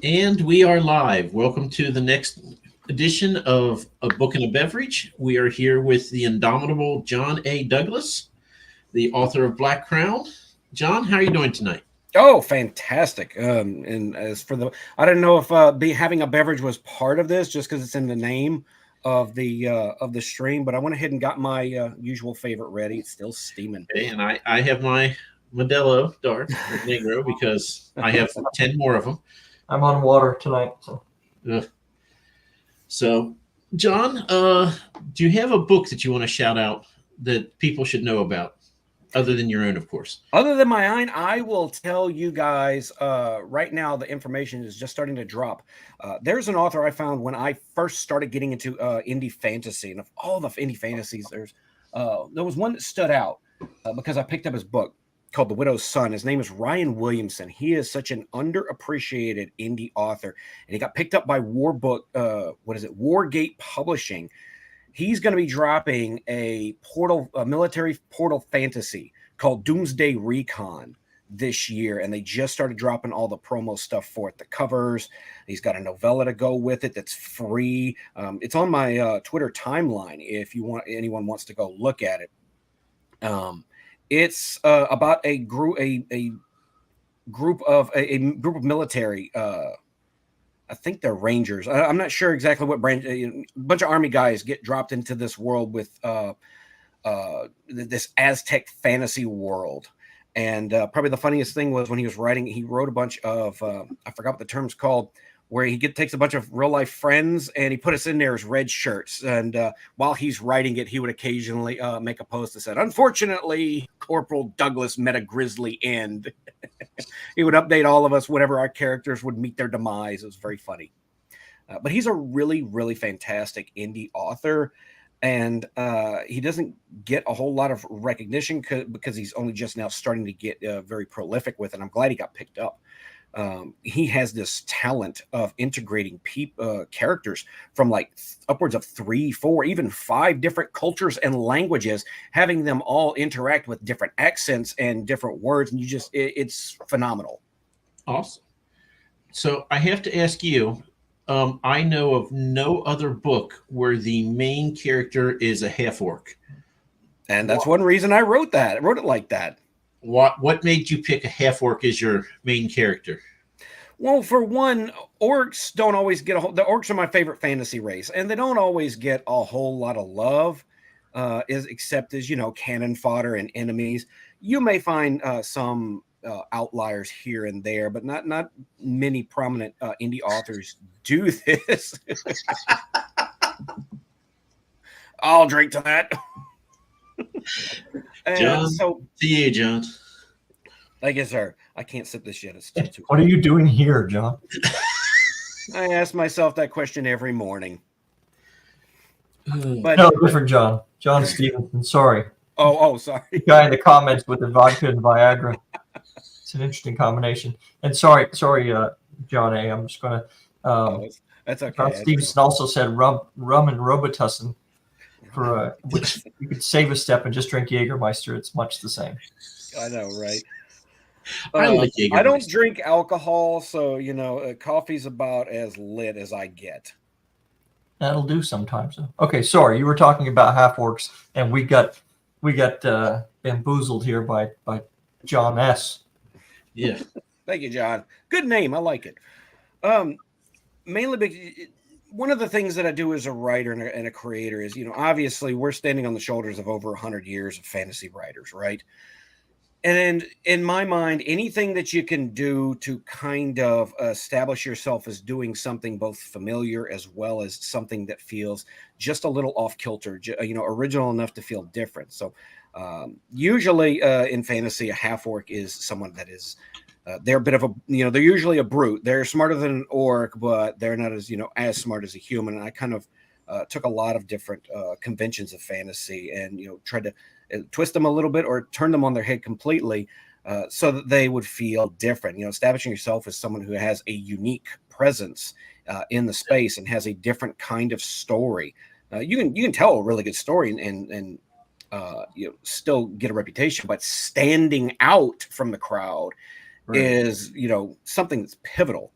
And we are live. Welcome to the next edition of A Book and a Beverage. We are here with the indomitable John A. Douglas, the author of Black Crown. John, how are you doing tonight? Oh, fantastic! And as for I don't know if having a beverage was part of this, just because it's in the name of the stream. But I went ahead and got my usual favorite ready. It's still steaming. Okay, and I have my Modelo Dark or Negro because I have 10 more of them. I'm on water tonight. So John, do you have a book that you want to shout out that people should know about? Other than your own, of course. Other than my own, I will tell you guys right now, the information is just starting to drop. There's an author I found when I first started getting into indie fantasy. And of all the indie fantasies, there was one that stood out because I picked up his book called The Widow's Son. His name is Ryan Williamson. He is such an underappreciated indie author. And he got picked up by Wargate Publishing. He's going to be dropping a military portal fantasy called Doomsday Recon this year, and they just started dropping all the promo stuff for it, the covers. He's got a novella to go with it that's free. It's on my Twitter timeline if anyone wants to go look at it. It's about a group of military. I think they're Rangers. I'm not sure exactly what branch. A bunch of Army guys get dropped into this world with this Aztec fantasy world. And probably the funniest thing was when he was writing, he wrote a bunch of, I forgot what the term's called, where he takes a bunch of real life friends and he put us in there as red shirts. And while he's writing it, he would occasionally make a post that said, "Unfortunately, Corporal Douglas met a grisly end." He would update all of us whenever our characters would meet their demise. It was very funny. But he's a really, really fantastic indie author. And he doesn't get a whole lot of recognition because he's only just now starting to get very prolific with it. I'm glad he got picked up. He has this talent of integrating characters from like upwards of 3, 4, even 5 different cultures and languages, having them all interact with different accents and different words. And it's phenomenal. Awesome. So I have to ask you, I know of no other book where the main character is a half orc. And that's one reason I wrote it like that. What made you pick a half orc as your main character? Well, for one, orcs don't always get the orcs are my favorite fantasy race, and they don't always get a whole lot of love, except as cannon fodder and enemies. You may find some outliers here and there, but not many prominent indie authors do this. I'll drink to that. John, see you, John. Thank you, sir. I can't sip this yet. It's too What are you doing here, John? I ask myself that question every morning. But no, different John. John Stevenson. Sorry. Oh, sorry. The guy in the comments with the vodka and Viagra. It's an interesting combination. And sorry, John A. I'm just going to. That's okay. John Stevenson also said rum and Robitussin. For which you could save a step and just drink Jägermeister. It's much the same. I know, right? I like Jägermeister. I don't drink alcohol, so coffee's about as lit as I get. That'll do sometimes. Okay, sorry, you were talking about half orcs, and we got bamboozled here by John S. Yeah. Thank you, John. Good name. I like it. Mainly one of the things that I do as a writer and a creator is, obviously we're standing on the shoulders of over 100 years of fantasy writers, right? And in my mind, anything that you can do to kind of establish yourself as doing something both familiar as well as something that feels just a little off kilter, original enough to feel different. So usually in fantasy, a half orc is someone that is they're a bit of a, they're usually a brute. They're smarter than an orc, but they're not as, as smart as a human. And I kind of took a lot of different conventions of fantasy and, tried to twist them a little bit or turn them on their head completely so that they would feel different. Establishing yourself as someone who has a unique presence in the space and has a different kind of story. You can tell a really good story and still get a reputation, but standing out from the crowd is something that's pivotal.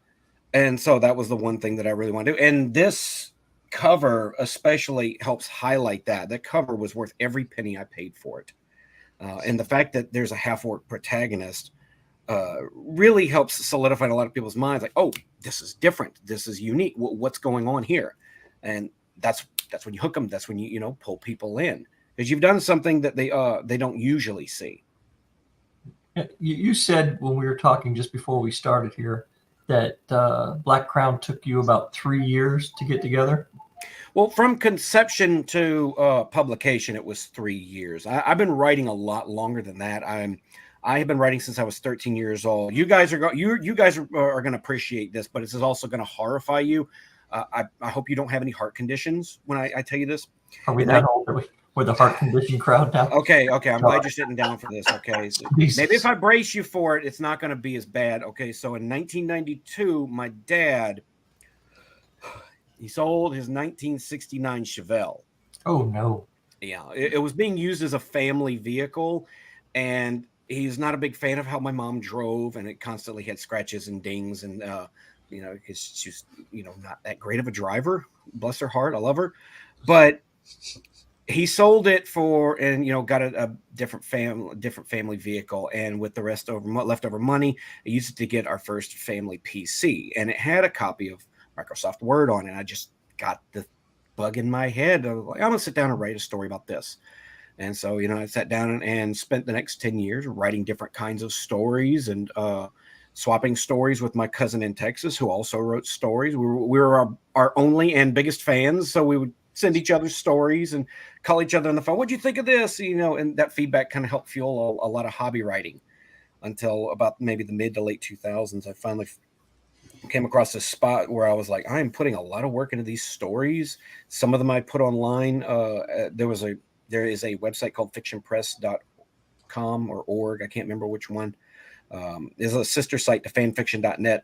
And so that was the one thing that I really want to do. And this cover especially helps highlight that. That cover was worth every penny I paid for it. And the fact that there's a half-orc protagonist really helps solidify in a lot of people's minds, like, oh, this is different. This is unique. What's going on here? And that's when you hook them. That's when you pull people in, because you've done something that they don't usually see. You said when we were talking just before we started here that Black Crown took you about 3 years to get together. Well, from conception to publication, it was 3 years. I've been writing a lot longer than that. I have been writing since I was 13 years old. You guys are going to appreciate this, but this is also going to horrify you. I hope you don't have any heart conditions when I tell you this. Are we that old? We're the heart condition crowd now. Okay. I'm glad you're sitting down for this. Okay, so maybe if I brace you for it, it's not going to be as bad. Okay, so in 1992, my dad, he sold his 1969 Chevelle. Oh no! Yeah, it was being used as a family vehicle, and he's not a big fan of how my mom drove, and it constantly had scratches and dings, and because she's not that great of a driver. Bless her heart, I love her, but he sold it for, and got a different family vehicle, and with the leftover money, I used it to get our first family PC, and it had a copy of Microsoft Word on it. I just got the bug in my head. I was like, I'm gonna sit down and write a story about this. And so, I sat down and spent the next 10 years writing different kinds of stories and swapping stories with my cousin in Texas, who also wrote stories. We were our only and biggest fans, so we would send each other stories and call each other on the phone. What'd you think of this? And that feedback kind of helped fuel a lot of hobby writing until about maybe the mid to late 2000s. I finally came across this spot where I was like, I am putting a lot of work into these stories. Some of them I put online. There is a website called fictionpress.com or org. I can't remember which one. There's a sister site to fanfiction.net.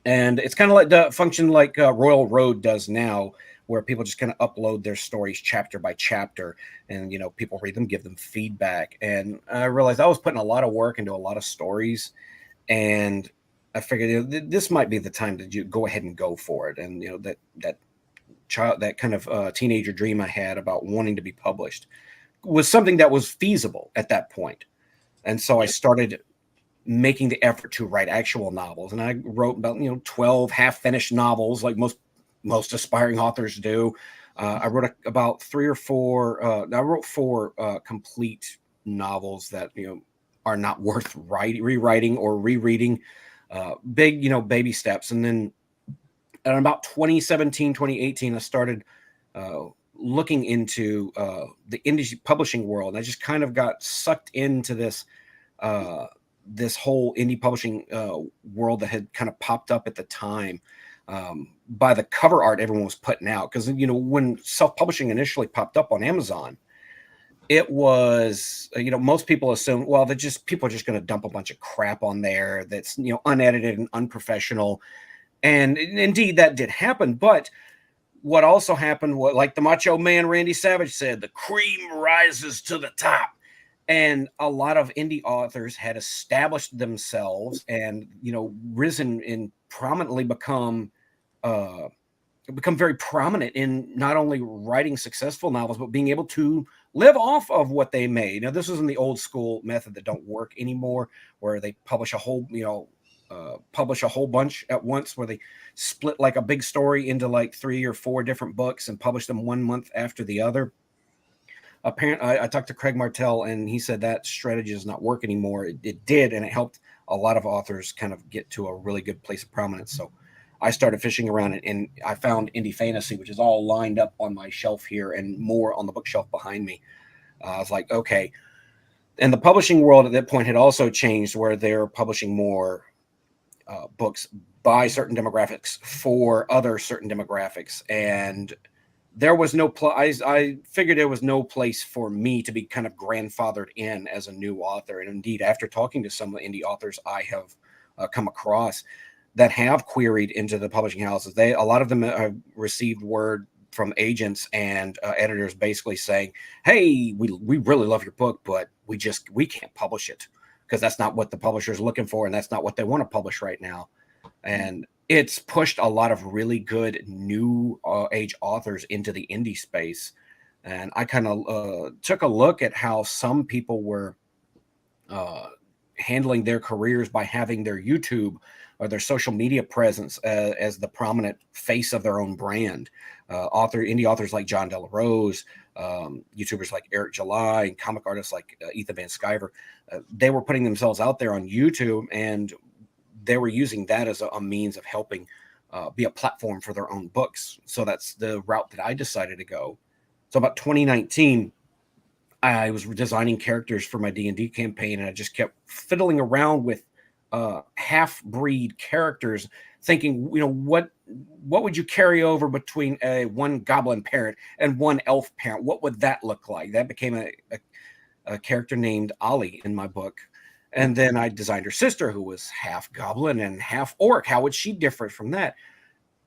And it's kind of like the function like Royal Road does now, where people just kind of upload their stories chapter by chapter, and people read them, give them feedback. And I realized I was putting a lot of work into a lot of stories, and I figured this might be the time to go ahead and go for it. And that kind of teenager dream I had about wanting to be published was something that was feasible at that point. And so I started making the effort to write actual novels, and I wrote about 12 half-finished novels, like most aspiring authors do. I wrote about 3 or 4. I wrote 4 complete novels that are not worth rewriting or rereading. Big baby steps. And then in about 2017, 2018, I started looking into the indie publishing world. And I just kind of got sucked into this whole indie publishing world that had kind of popped up at the time by the cover art everyone was putting out. Because when self-publishing initially popped up on Amazon, it was most people assume, well, people are just going to dump a bunch of crap on there that's unedited and unprofessional. And indeed that did happen. But what also happened was, like the Macho Man Randy Savage said, the cream rises to the top. And a lot of indie authors had established themselves and risen and prominently become very prominent in not only writing successful novels, but being able to live off of what they made. Now, this isn't the old school method that don't work anymore, where they publish a whole bunch at once, where they split like a big story into like 3 or 4 different books and publish them 1 month after the other. Apparently, I talked to Craig Martell, and he said that strategy does not work anymore. It did, and it helped a lot of authors kind of get to a really good place of prominence. So I started fishing around, and I found indie fantasy, which is all lined up on my shelf here and more on the bookshelf behind me. I was like, okay. And the publishing world at that point had also changed, where they're publishing more books by certain demographics for other certain demographics. And there was no I figured there was no place for me to be kind of grandfathered in as a new author. And indeed, after talking to some of the indie authors I have come across that have queried into the publishing houses, a lot of them have received word from agents and editors basically saying, hey, we really love your book, but we can't publish it because that's not what the publisher is looking for, and that's not what they want to publish right now. And it's pushed a lot of really good new age authors into the indie space. And I kind of took a look at how some people were handling their careers by having their YouTube or their social media presence as the prominent face of their own brand. Indie authors like John Della Rose, YouTubers like Eric July, and comic artists like Ethan Van Sciver. They were putting themselves out there on YouTube, and they were using that as a means of helping be a platform for their own books. So that's the route that I decided to go. So about 2019, I was designing characters for my D&D campaign, and I just kept fiddling around with half-breed characters, thinking, what would you carry over between one goblin parent and one elf parent? What would that look like? That became a character named Ollie in my book. And then I designed her sister, who was half goblin and half orc. How would she differ from that?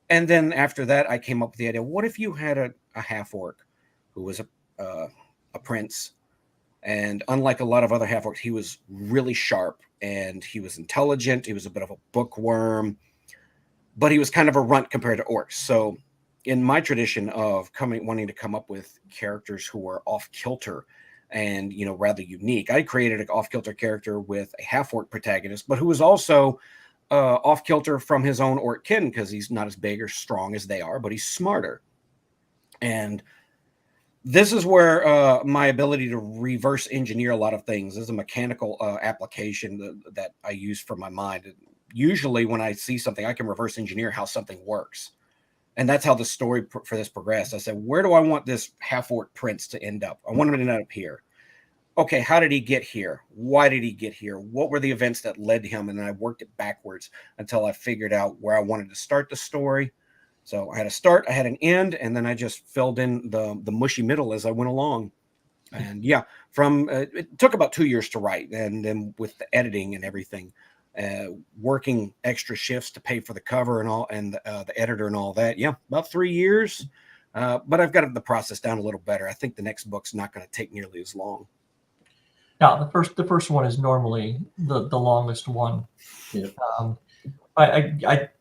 And then after that, I came up with the idea, what if you had a half orc who was a prince? And unlike a lot of other half orcs, he was really sharp and he was intelligent. He was a bit of a bookworm, but he was kind of a runt compared to orcs. So in my tradition of wanting to come up with characters who were off kilter and rather unique, I created an off kilter character with a half orc protagonist, but who was also off kilter from his own orc kin, because he's not as big or strong as they are, but he's smarter. And this is where my ability to reverse engineer a lot of things is a mechanical application that I use for my mind. Usually when I see something, I can reverse engineer how something works. And that's how the story for this progressed. I said, where do I want this half-orc prince to end up? I want him to end up here. Okay, how did he get here? Why did he get here? What were the events that led to him? And then I worked it backwards until I figured out where I wanted to start the story. So I had a start, I had an end, and then I just filled in the mushy middle as I went along. And yeah, it took about 2 years to write, and then with the editing and everything, working extra shifts to pay for the cover and all, and the editor and all that. Yeah, about 3 years. But I've got the process down a little better. I think the next book's not going to take nearly as long. Now, the first one is normally the longest one. Yeah.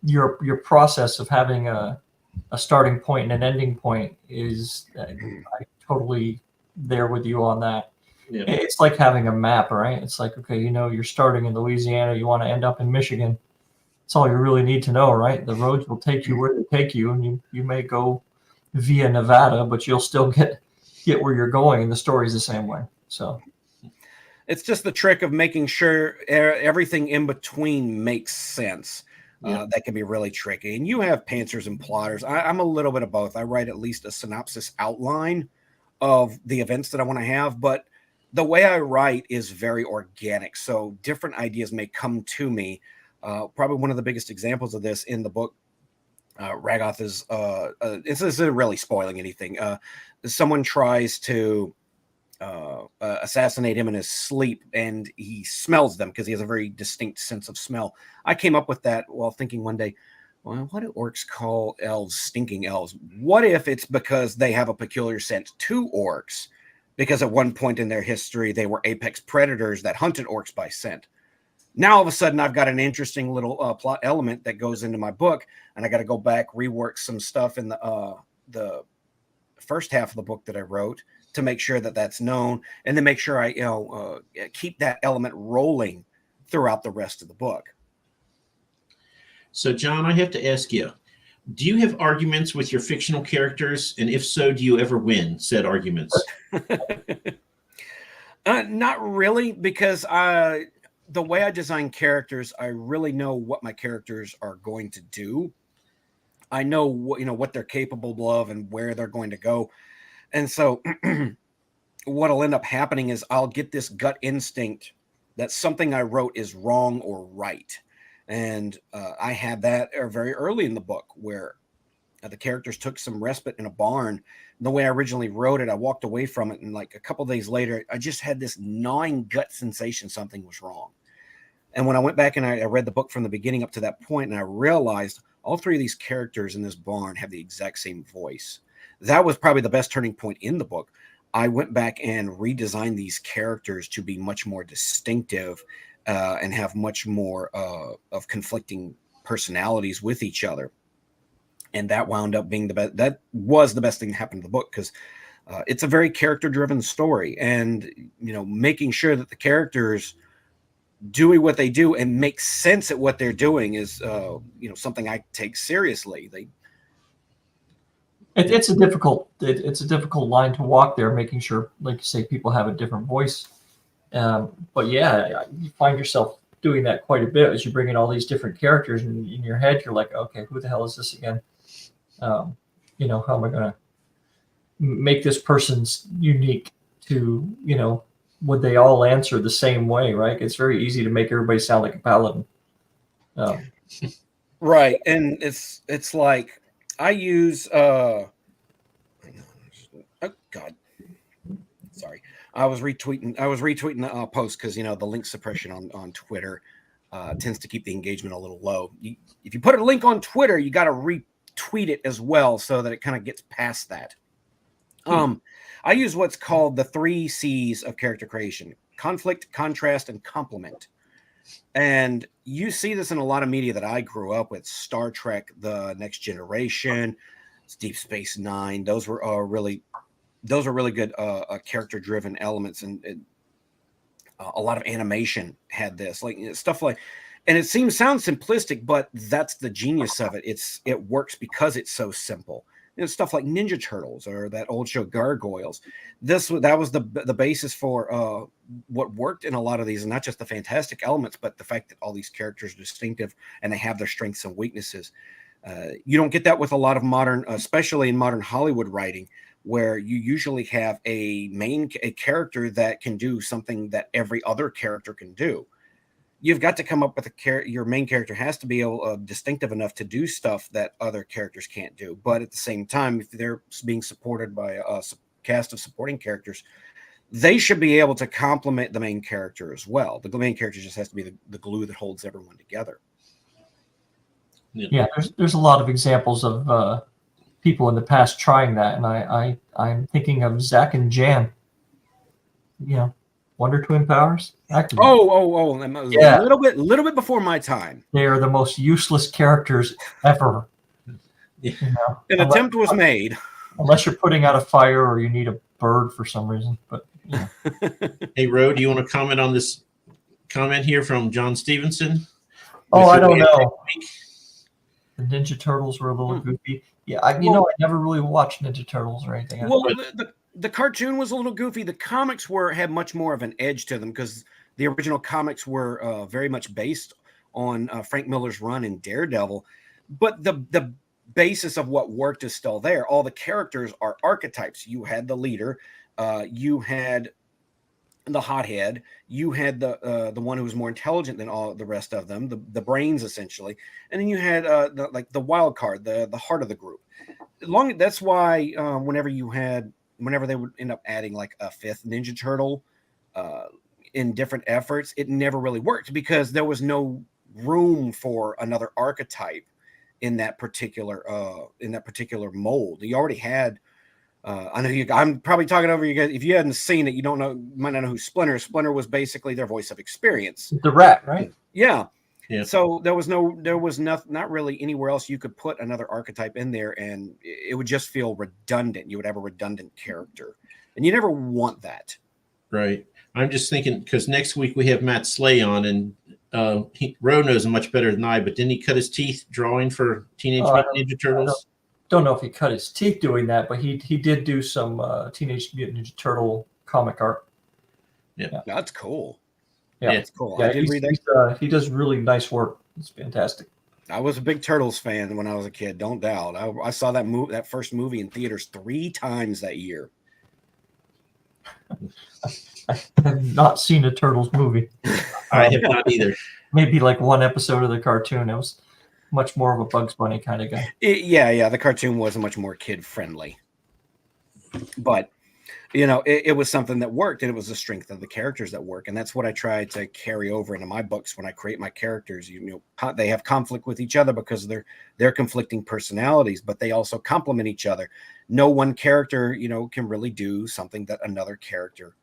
Your process of having a starting point and an ending point is I totally there with you on that. Yeah. It's like having a map, right? It's like, okay, you're starting in Louisiana, you want to end up in Michigan. That's all you really need to know, right? The roads will take you where they take you, and you may go via Nevada, but you'll still get where you're going, and the story's the same way. So it's just the trick of making sure everything in between makes sense. Yeah. That can be really tricky. And you have pantsers and plotters. I'm a little bit of both. I write at least a synopsis outline of the events that I want to have, but the way I write is very organic. So different ideas may come to me. Probably one of the biggest examples of this in the book, Ragoth is, this isn't really spoiling anything. Someone tries to assassinate him in his sleep, and he smells them because he has a very distinct sense of smell. I came up with that while thinking one day, well, what do orcs call elves stinking elves? What if it's because they have a peculiar scent to orcs, because at one point in their history they were apex predators that hunted orcs by scent? Now all of a sudden I've got an interesting little plot element that goes into my book, and I got to go back, rework some stuff in the first half of the book that I wrote to make sure that that's known, and then make sure I keep that element rolling throughout the rest of the book. So, John, I have to ask you, do you have arguments with your fictional characters? And if so, do you ever win said arguments? Not really, because the way I design characters, I really know what my characters are going to do. I know what they're capable of and where they're going to go. And so what'll end up happening is I'll get this gut instinct that something I wrote is wrong or right. And I had that very early in the book, where the characters took some respite in a barn. The way I originally wrote it, I walked away from it, and like a couple of days later, I just had this gnawing gut sensation something was wrong. And when I went back and I read the book from the beginning up to that point, and I realized all three of these characters in this barn have the exact same voice. That was probably the best turning point in the book. I went back and redesigned these characters to be much more distinctive and have much more of conflicting personalities with each other. And that wound up being the best. That was the best thing that happened to the book, because it's a very character-driven story, and making sure that the characters doing what they do and make sense at what they're doing is something I take seriously. It's a difficult line to walk there, making sure, like you say, people have a different voice. But yeah, you find yourself doing that quite a bit as you bring in all these different characters, and in your head you're like, okay, who the hell is this again? How am I going to make this person's unique to, would they all answer the same way, right? It's very easy to make everybody sound like a paladin. Right. And it's like I use oh God. Sorry. I was retweeting the post because the link suppression on Twitter tends to keep the engagement a little low. If you put a link on Twitter, you got to retweet it as well so that it kind of gets past that. I use what's called the 3 C's of character creation: conflict, contrast, and complement. And you see this in a lot of media that I grew up with: Star Trek, The Next Generation, Deep Space Nine. Those were really good character-driven elements, and a lot of animation had this, like stuff like. And it sounds simplistic, but that's the genius of it. It works because it's so simple. Stuff like Ninja Turtles or that old show Gargoyles. That was the basis for what worked in a lot of these, and not just the fantastic elements, but the fact that all these characters are distinctive and they have their strengths and weaknesses. You don't get that with a lot of modern, especially in modern Hollywood writing, where you usually have a character that can do something that every other character can do. You've got to come up with your main character has to be distinctive enough to do stuff that other characters can't do. But at the same time, if they're being supported by a cast of supporting characters, they should be able to complement the main character as well. The main character just has to be the glue that holds everyone together. Yeah, there's a lot of examples of people in the past trying that, and I'm thinking of Zach and Jan. Wonder Twin Powers. That was yeah. a little bit before my time. They are the most useless characters ever. An attempt was made. Unless you're putting out a fire or you need a bird for some reason. But Hey, Ro, do you want to comment on this comment here from John Stevenson? Oh, I don't know. The Ninja Turtles were a little goofy. Yeah, I never really watched Ninja Turtles or anything. Well, the cartoon was a little goofy. The comics had much more of an edge to them because the original comics were very much based on Frank Miller's run in Daredevil. But the basis of what worked is still there. All the characters are archetypes. You had the leader. You had the hothead. You had the one who was more intelligent than all the rest of them, the brains essentially. And then you had the wild card, the heart of the group. That's why whenever they would end up adding like a 5th Ninja Turtle in different efforts, it never really worked because there was no room for another archetype in that particular mold. You already had. I know I'm probably talking over you guys. If you hadn't seen it, you might not know who Splinter. Splinter was basically their voice of experience. The rat, right? Yeah. Yeah. So there was not really anywhere else you could put another archetype in there, and it would just feel redundant. You would have a redundant character, and you never want that. Right. I'm just thinking because next week we have Matt Slay on, and Ro knows him much better than I. But didn't he cut his teeth drawing for Teenage Mutant Ninja Turtles? Don't know if he cut his teeth doing that, but he did do some Teenage Mutant Ninja Turtle comic art. Yeah, that's cool. Yeah, it's cool. Yeah, I did read that. He does really nice work. It's fantastic. I was a big Turtles fan when I was a kid. Don't doubt. I saw that first movie in theaters 3 times that year. I have not seen a Turtles movie. I have not either. Maybe like one episode of the cartoon. It was much more of a Bugs Bunny kind of guy. Yeah. The cartoon was much more kid friendly, but it was something that worked, and it was the strength of the characters that work, and that's what I try to carry over into my books when I create my characters. They have conflict with each other because they're conflicting personalities, but they also complement each other. No one character, can really do something that another character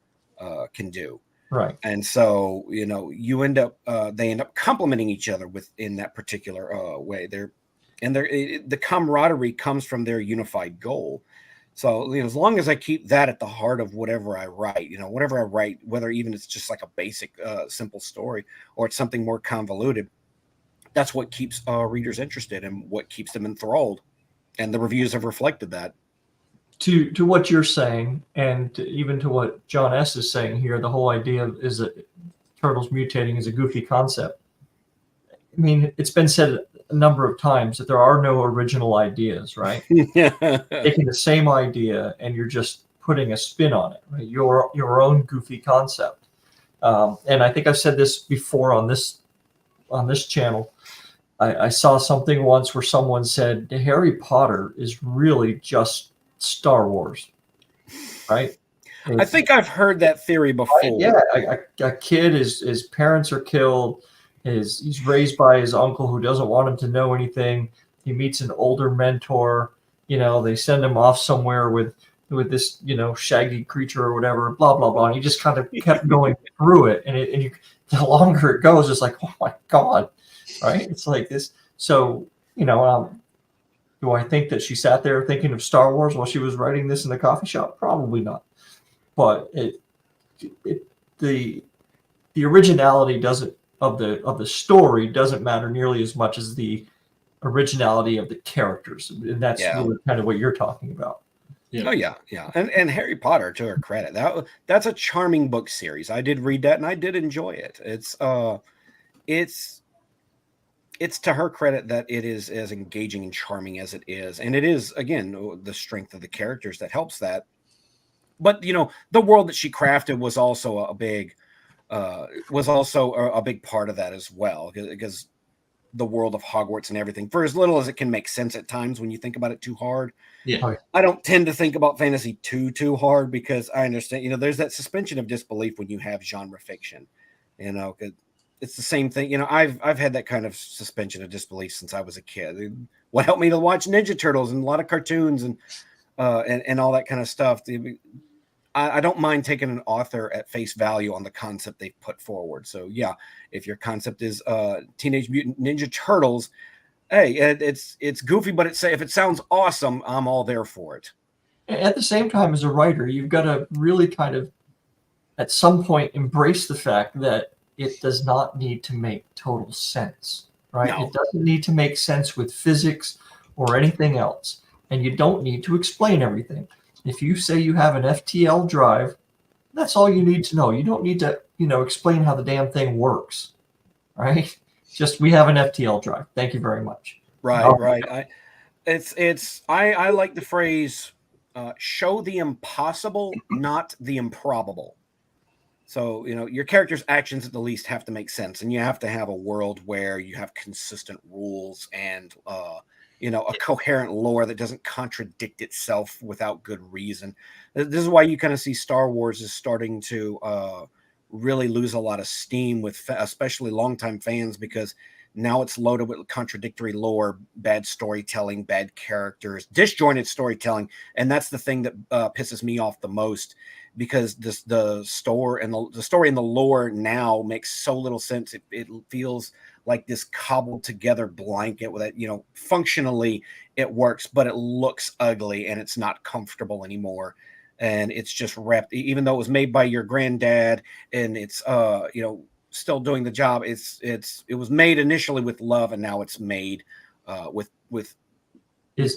can do. Right. And so, you end up, they end up complementing each other within that particular way. The camaraderie comes from their unified goal. So, as long as I keep that at the heart of whatever I write, whatever I write, whether even it's just like a basic, simple story, or it's something more convoluted, that's what keeps readers interested and what keeps them enthralled. And the reviews have reflected that. To what you're saying, and even to what John S. is saying here, the whole idea is that turtles mutating is a goofy concept. I mean, it's been said a number of times that there are no original ideas, right? Taking the same idea and you're just putting a spin on it, right? Your own goofy concept. And I think I've said this before on this channel. I saw something once where someone said Harry Potter is really just Star Wars, right? I think I've heard that theory before. Yeah, a kid, his parents are killed. He's raised by his uncle who doesn't want him to know anything. He meets an older mentor. They send him off somewhere with this shaggy creature or whatever. Blah blah blah. And he just kind of kept going through it, the longer it goes, it's like, oh my god, right? It's like this. So do I think that she sat there thinking of Star Wars while she was writing this in the coffee shop? Probably not. But the originality of the story doesn't matter nearly as much as the originality of the characters, and that's really kind of what you're talking about. Yeah. Oh yeah. And Harry Potter, to her credit, that's a charming book series. I did read that and I did enjoy it. It's to her credit that it is as engaging and charming as it is. And it is, again, the strength of the characters that helps that. But, the world that she crafted was also a big part of that as well, because the world of Hogwarts and everything, for as little as it can make sense at times when you think about it too hard. Yeah. I don't tend to think about fantasy too hard, because I understand, there's that suspension of disbelief when you have genre fiction, 'cause it's the same thing. I've had that kind of suspension of disbelief since I was a kid. What helped me to watch Ninja Turtles and a lot of cartoons and all that kind of stuff. I don't mind taking an author at face value on the concept they've put forward. So yeah, if your concept is Teenage Mutant Ninja Turtles, hey, it's goofy, but if it sounds awesome, I'm all there for it. At the same time, as a writer, you've got to really kind of, at some point, embrace the fact that it does not need to make total sense, right? No. It doesn't need to make sense with physics or anything else. And you don't need to explain everything. If you say you have an FTL drive, that's all you need to know. You don't need to, explain how the damn thing works, right? Just, we have an FTL drive. Thank you very much. Right. I like the phrase, show the impossible, not the improbable. So, your character's actions at the least have to make sense, and you have to have a world where you have consistent rules and, a coherent lore that doesn't contradict itself without good reason. This is why you kind of see Star Wars is starting to really lose a lot of steam with especially longtime fans, because now it's loaded with contradictory lore, bad storytelling, bad characters, disjointed storytelling. And that's the thing that pisses me off the most, because the story and the lore now makes so little sense. It feels like this cobbled together blanket with it. Functionally it works, but it looks ugly and it's not comfortable anymore. And it's just wrapped, even though it was made by your granddad and it's still doing the job. It was made initially with love, and now it's made with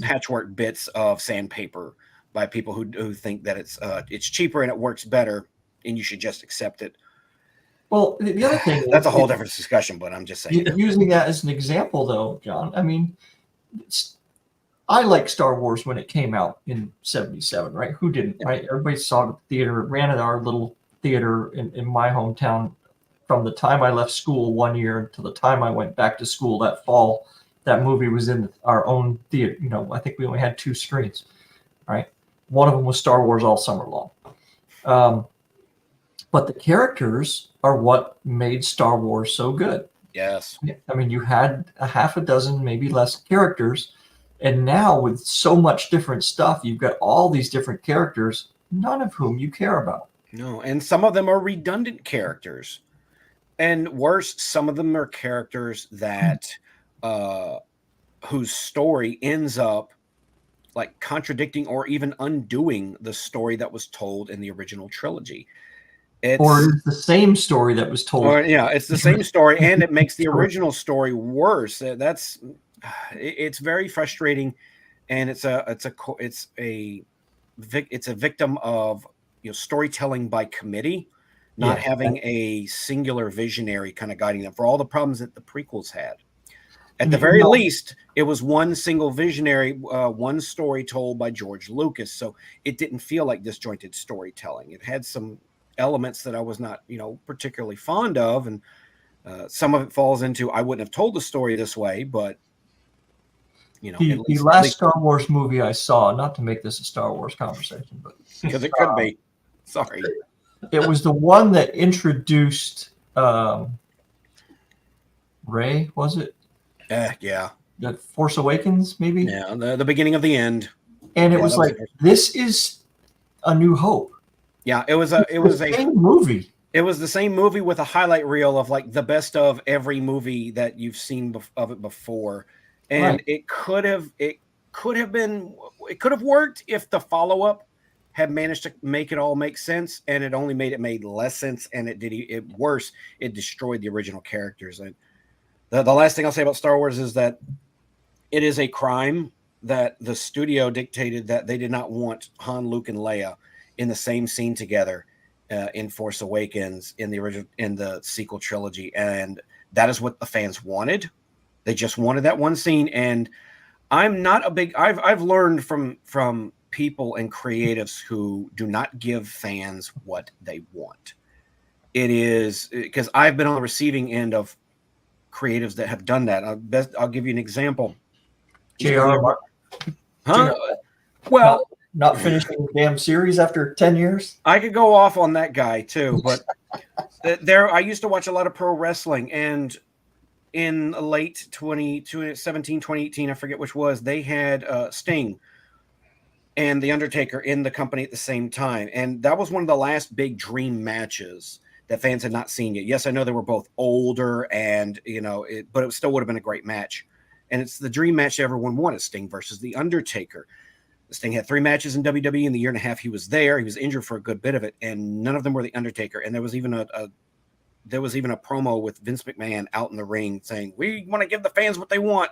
patchwork bits of sandpaper by people who think that it's cheaper and it works better, and you should just accept it. Well, the other thing that's a whole different discussion, but I'm just saying. Using that as an example, though, John, I mean, I liked Star Wars when it came out in '77, right? Who didn't, right? Everybody saw it at the theater. It ran at our little theater in my hometown from the time I left school one year until the time I went back to school that fall. That movie was in our own theater. I think we only had 2 screens, right? One of them was Star Wars all summer long. But the characters are what made Star Wars so good. Yes. I mean, you had a half a dozen, maybe less characters. And now with so much different stuff, you've got all these different characters, none of whom you care about. No, and some of them are redundant characters. And worse, some of them are characters that whose story ends up like contradicting or even undoing the story that was told in the original trilogy. Or it's the same story that was told. Or yeah, it's the same story, and it makes the original story worse. It's very frustrating, and it's a victim of storytelling by committee, not having a singular visionary kind of guiding them for all the problems that the prequels had. At the very least, it was one single visionary, one story told by George Lucas, so it didn't feel like disjointed storytelling. It had some elements that I was not, particularly fond of, and some of it falls into I wouldn't have told the story this way, but the last Star Wars movie I saw, not to make this a Star Wars conversation, but because it could be. Sorry, it was the one that introduced Rey. Was it? Yeah. The Force Awakens, maybe. Yeah, the beginning of the end. And it was like, this is A New Hope. Yeah, it was a same movie. It was the same movie with a highlight reel of like the best of every movie that you've seen of it before, and it could have worked if the follow up had managed to make it all make sense, and it only made less sense, and it destroyed the original characters. And the last thing I'll say about Star Wars is that it is a crime that the studio dictated that they did not want Han, Luke, and Leia in the same scene together in Force Awakens in the sequel trilogy, and that is what the fans wanted. They just wanted that one scene, and I'm not a big. I've learned from people and creatives who do not give fans what they want. It is because I've been on the receiving end of creatives that have done that. I'll give you an example. J.R. Huh? Well, not finishing the damn series after 10 years. I could go off on that guy too, but I used to watch a lot of pro wrestling, and in late 2017, 2018, I forget which was, they had Sting and The Undertaker in the company at the same time. And that was one of the last big dream matches that fans had not seen yet. Yes, I know they were both older and, but it still would have been a great match. And it's the dream match everyone wanted, Sting versus The Undertaker. Sting had 3 matches in WWE in the year and a half he was there. He was injured for a good bit of it, and none of them were The Undertaker. And there was even a promo with Vince McMahon out in the ring saying, "We want to give the fans what they want."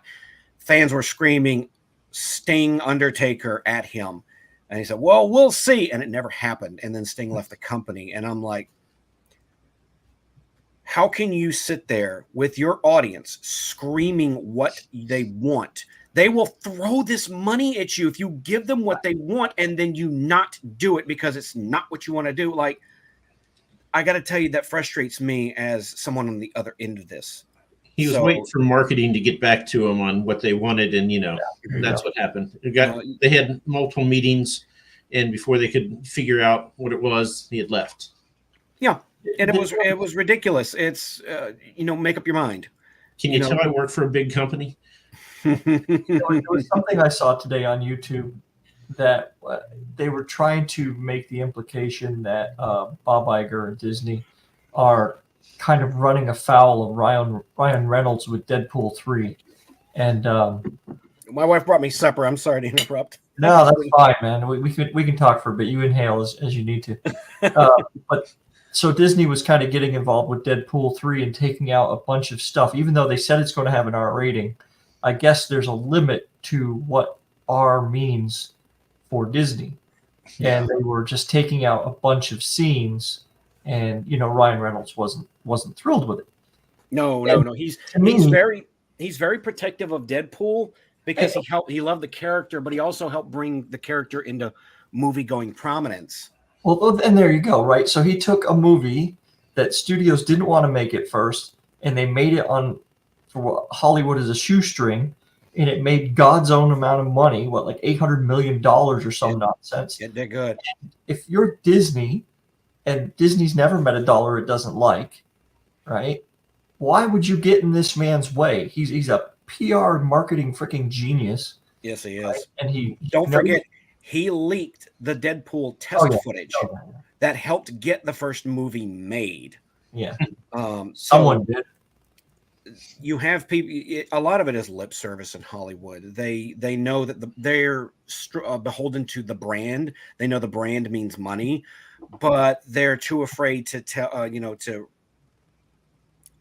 Fans were screaming Sting Undertaker at him. And he said, "Well, we'll see." And it never happened. And then Sting left the company. And I'm like, how can you sit there with your audience screaming what they want? They will throw this money at you if you give them what they want and then you not do it because it's not what you want to do. Like, I got to tell you, that frustrates me as someone on the other end of this. He was waiting for marketing to get back to him on what they wanted, and that's what happened. They had multiple meetings, and before they could figure out what it was, he had left. Yeah, and it was ridiculous. It's make up your mind. Can you tell I work for a big company? There was something I saw today on YouTube that they were trying to make the implication that Bob Iger and Disney are kind of running afoul of Ryan Reynolds with Deadpool 3. And my wife brought me supper. I'm sorry to interrupt. No, that's fine, man. We can talk for a bit. You inhale as you need to. But so Disney was kind of getting involved with Deadpool 3 and taking out a bunch of stuff, even though they said it's going to have an R rating. I guess there's a limit to what R means for Disney. And they were just taking out a bunch of scenes, and Ryan Reynolds wasn't thrilled with it. No. He's very protective of Deadpool because he loved the character, but he also helped bring the character into movie-going prominence. Well, and there you go, right? So he took a movie that studios didn't want to make it first, and they made it on for Hollywood as a shoestring, and it made God's own amount of money, like $800 million or some nonsense. Yeah, they're good. If you're Disney, and Disney's never met a dollar it doesn't like, right? Why would you get in this man's way? He's a PR marketing freaking genius. Yes, he is. Right? And don't forget, he leaked the Deadpool test footage. that helped get the first movie made. Yeah. So Someone did. you have people. A lot of it is lip service in Hollywood. They know that they're beholden to the brand. They know the brand means money, but they're too afraid to tell.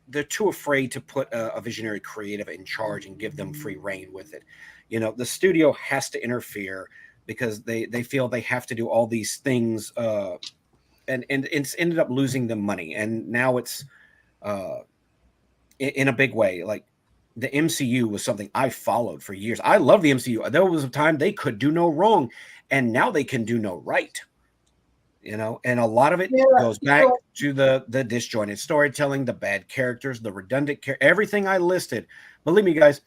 They're too afraid to put a visionary creative in charge and give them free reign with it. The studio has to interfere because they feel they have to do all these things, and it's ended up losing them money. And now it's in a big way. Like the MCU was something I followed for years. I love the MCU. There was a time they could do no wrong, and now they can do no right. And a lot of it goes back to the disjointed storytelling, the bad characters, the redundant everything I listed. Believe me, guys,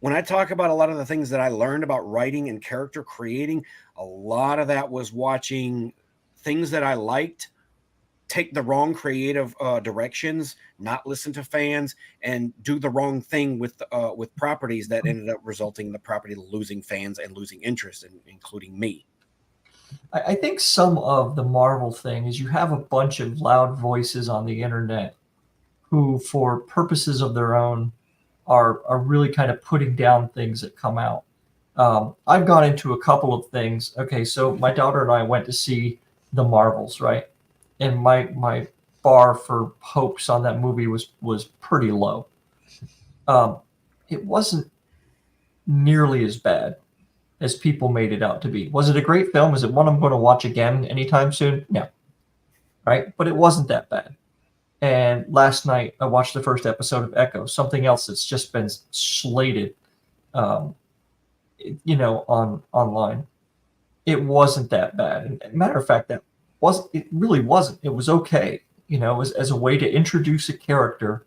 when I talk about a lot of the things that I learned about writing and character creating, a lot of that was watching things that I liked take the wrong creative directions, not listen to fans, and do the wrong thing with properties that ended up resulting in the property losing fans and losing interest, including me. I think some of the Marvel thing is you have a bunch of loud voices on the internet who, for purposes of their own, are really kind of putting down things that come out. I've gone into a couple of things. Okay, so my daughter and I went to see the Marvels, right? And my bar for hopes on that movie was pretty low. It wasn't nearly as bad as people made it out to be. Was it a great film? Is it one I'm going to watch again anytime soon? No. Right? But it wasn't that bad. And last night I watched the first episode of Echo, something else that's just been slated, online. It wasn't that bad. And matter of fact, it really wasn't. It was okay. As a way to introduce a character.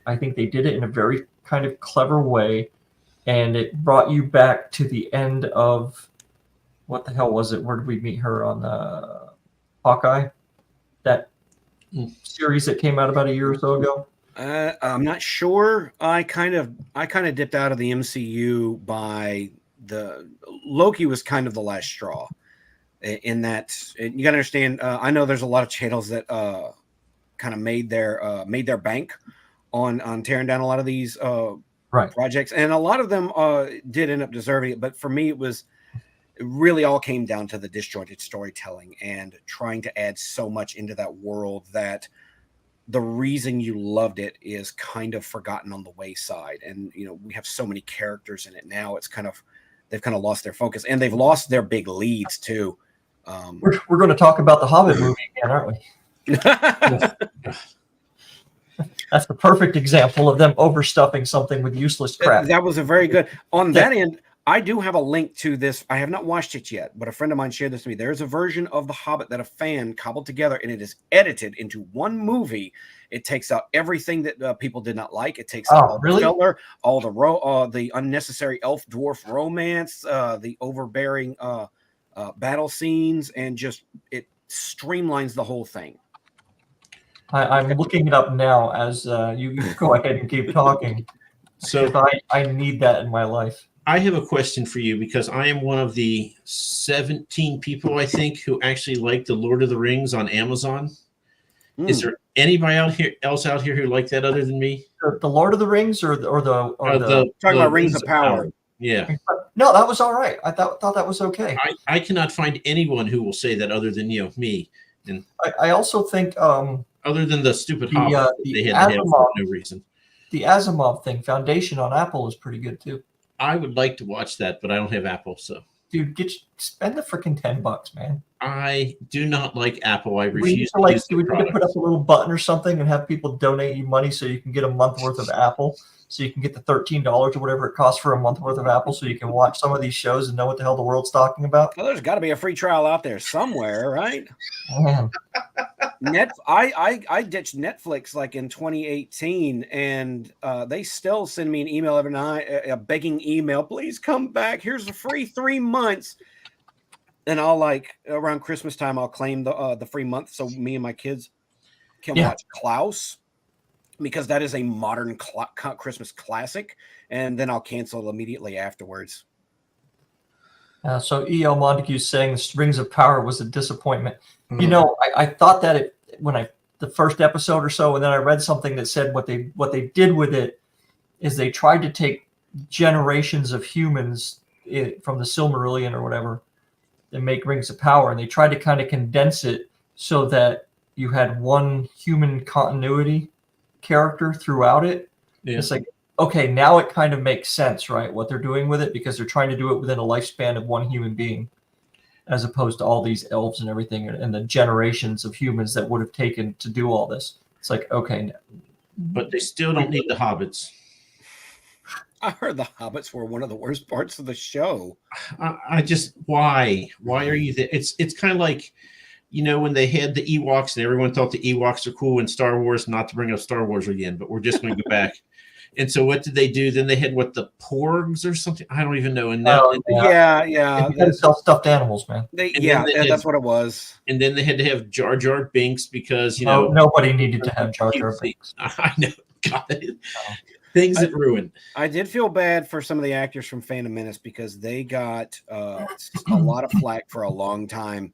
I think they did it in a very kind of clever way. And it brought you back to the end of, what the hell was it? Where did we meet her on Hawkeye? That series that came out about a year or so ago. I'm not sure. I kind of dipped out of the MCU by Loki was kind of the last straw. In that, you got to understand. I know there's a lot of channels that kind of made their bank on tearing down a lot of these projects, and a lot of them did end up deserving it. But for me, it really all came down to the disjointed storytelling and trying to add so much into that world that the reason you loved it is kind of forgotten on the wayside. And we have so many characters in it now. They've kind of lost their focus, and they've lost their big leads too. We're going to talk about the Hobbit movie again, aren't we? That's the perfect example of them overstuffing something with useless crap. That was a very good. On that end, I do have a link to this. I have not watched it yet, but a friend of mine shared this to me. There's a version of The Hobbit that a fan cobbled together, and it is edited into one movie. It takes out everything that people did not like. It takes out all the filler, all the unnecessary elf dwarf romance, the overbearing battle scenes, and just it streamlines the whole thing. I'm looking it up now as you go ahead and keep talking. So I need that in my life. I have a question for you because I am one of the 17 people, I think, who actually like the Lord of the Rings on Amazon. Is there anybody else out here who like that other than me? The Lord of the Rings or the talking about Rings of Power? Yeah. No, that was all right. I thought that was okay. I cannot find anyone who will say that other than me. And I also think other than the stupid Hobbit they had to have for no reason. The Asimov thing, Foundation on Apple, is pretty good too. I would like to watch that, but I don't have Apple, so. Dude, spend the freaking $10, man. I do not like Apple. I refuse to use do we need to put up a little button or something and have people donate you money so you can get a month worth of Apple, so you can get the $13 or whatever it costs for a month worth of Apple, so you can watch some of these shows and know what the hell the world's talking about? Well, there's got to be a free trial out there somewhere, right? Man. I ditched Netflix like in 2018, and they still send me an email every night, a begging email. Please come back. Here's a free 3 months. And I'll around Christmas time, I'll claim the free month so me and my kids can watch Klaus, because that is a modern Christmas classic, and then I'll cancel it immediately afterwards. So E.L. Montague's saying the Rings of Power was a disappointment. Mm-hmm. You know, I thought that the first episode or so, and then I read something that said what they did with it is they tried to take generations of humans from the Silmarillion or whatever and make Rings of Power, and they tried to kind of condense it so that you had one human continuity character throughout it. Yeah. It's like, okay, now it kind of makes sense, right? What they're doing with it, because they're trying to do it within a lifespan of one human being, as opposed to all these elves and everything and the generations of humans that would have taken to do all this. It's like, okay. But they still don't need the hobbits. I heard the hobbits were one of the worst parts of the show. I just, why are you there? It's kind of like, you know, when they had the Ewoks and everyone thought the Ewoks are cool in Star Wars, not to bring up Star Wars again, but we're just going to go back. And so what did they do? Then they had the porgs or something? I don't even know. And now, yeah. You got to sell stuffed animals, man. That's what it was. And then they had to have Jar Jar Binks because, you know, know, nobody needed to have Jar Jar Binks. I know. God. Things that ruined. I did feel bad for some of the actors from Phantom Menace because they got a lot of flack for a long time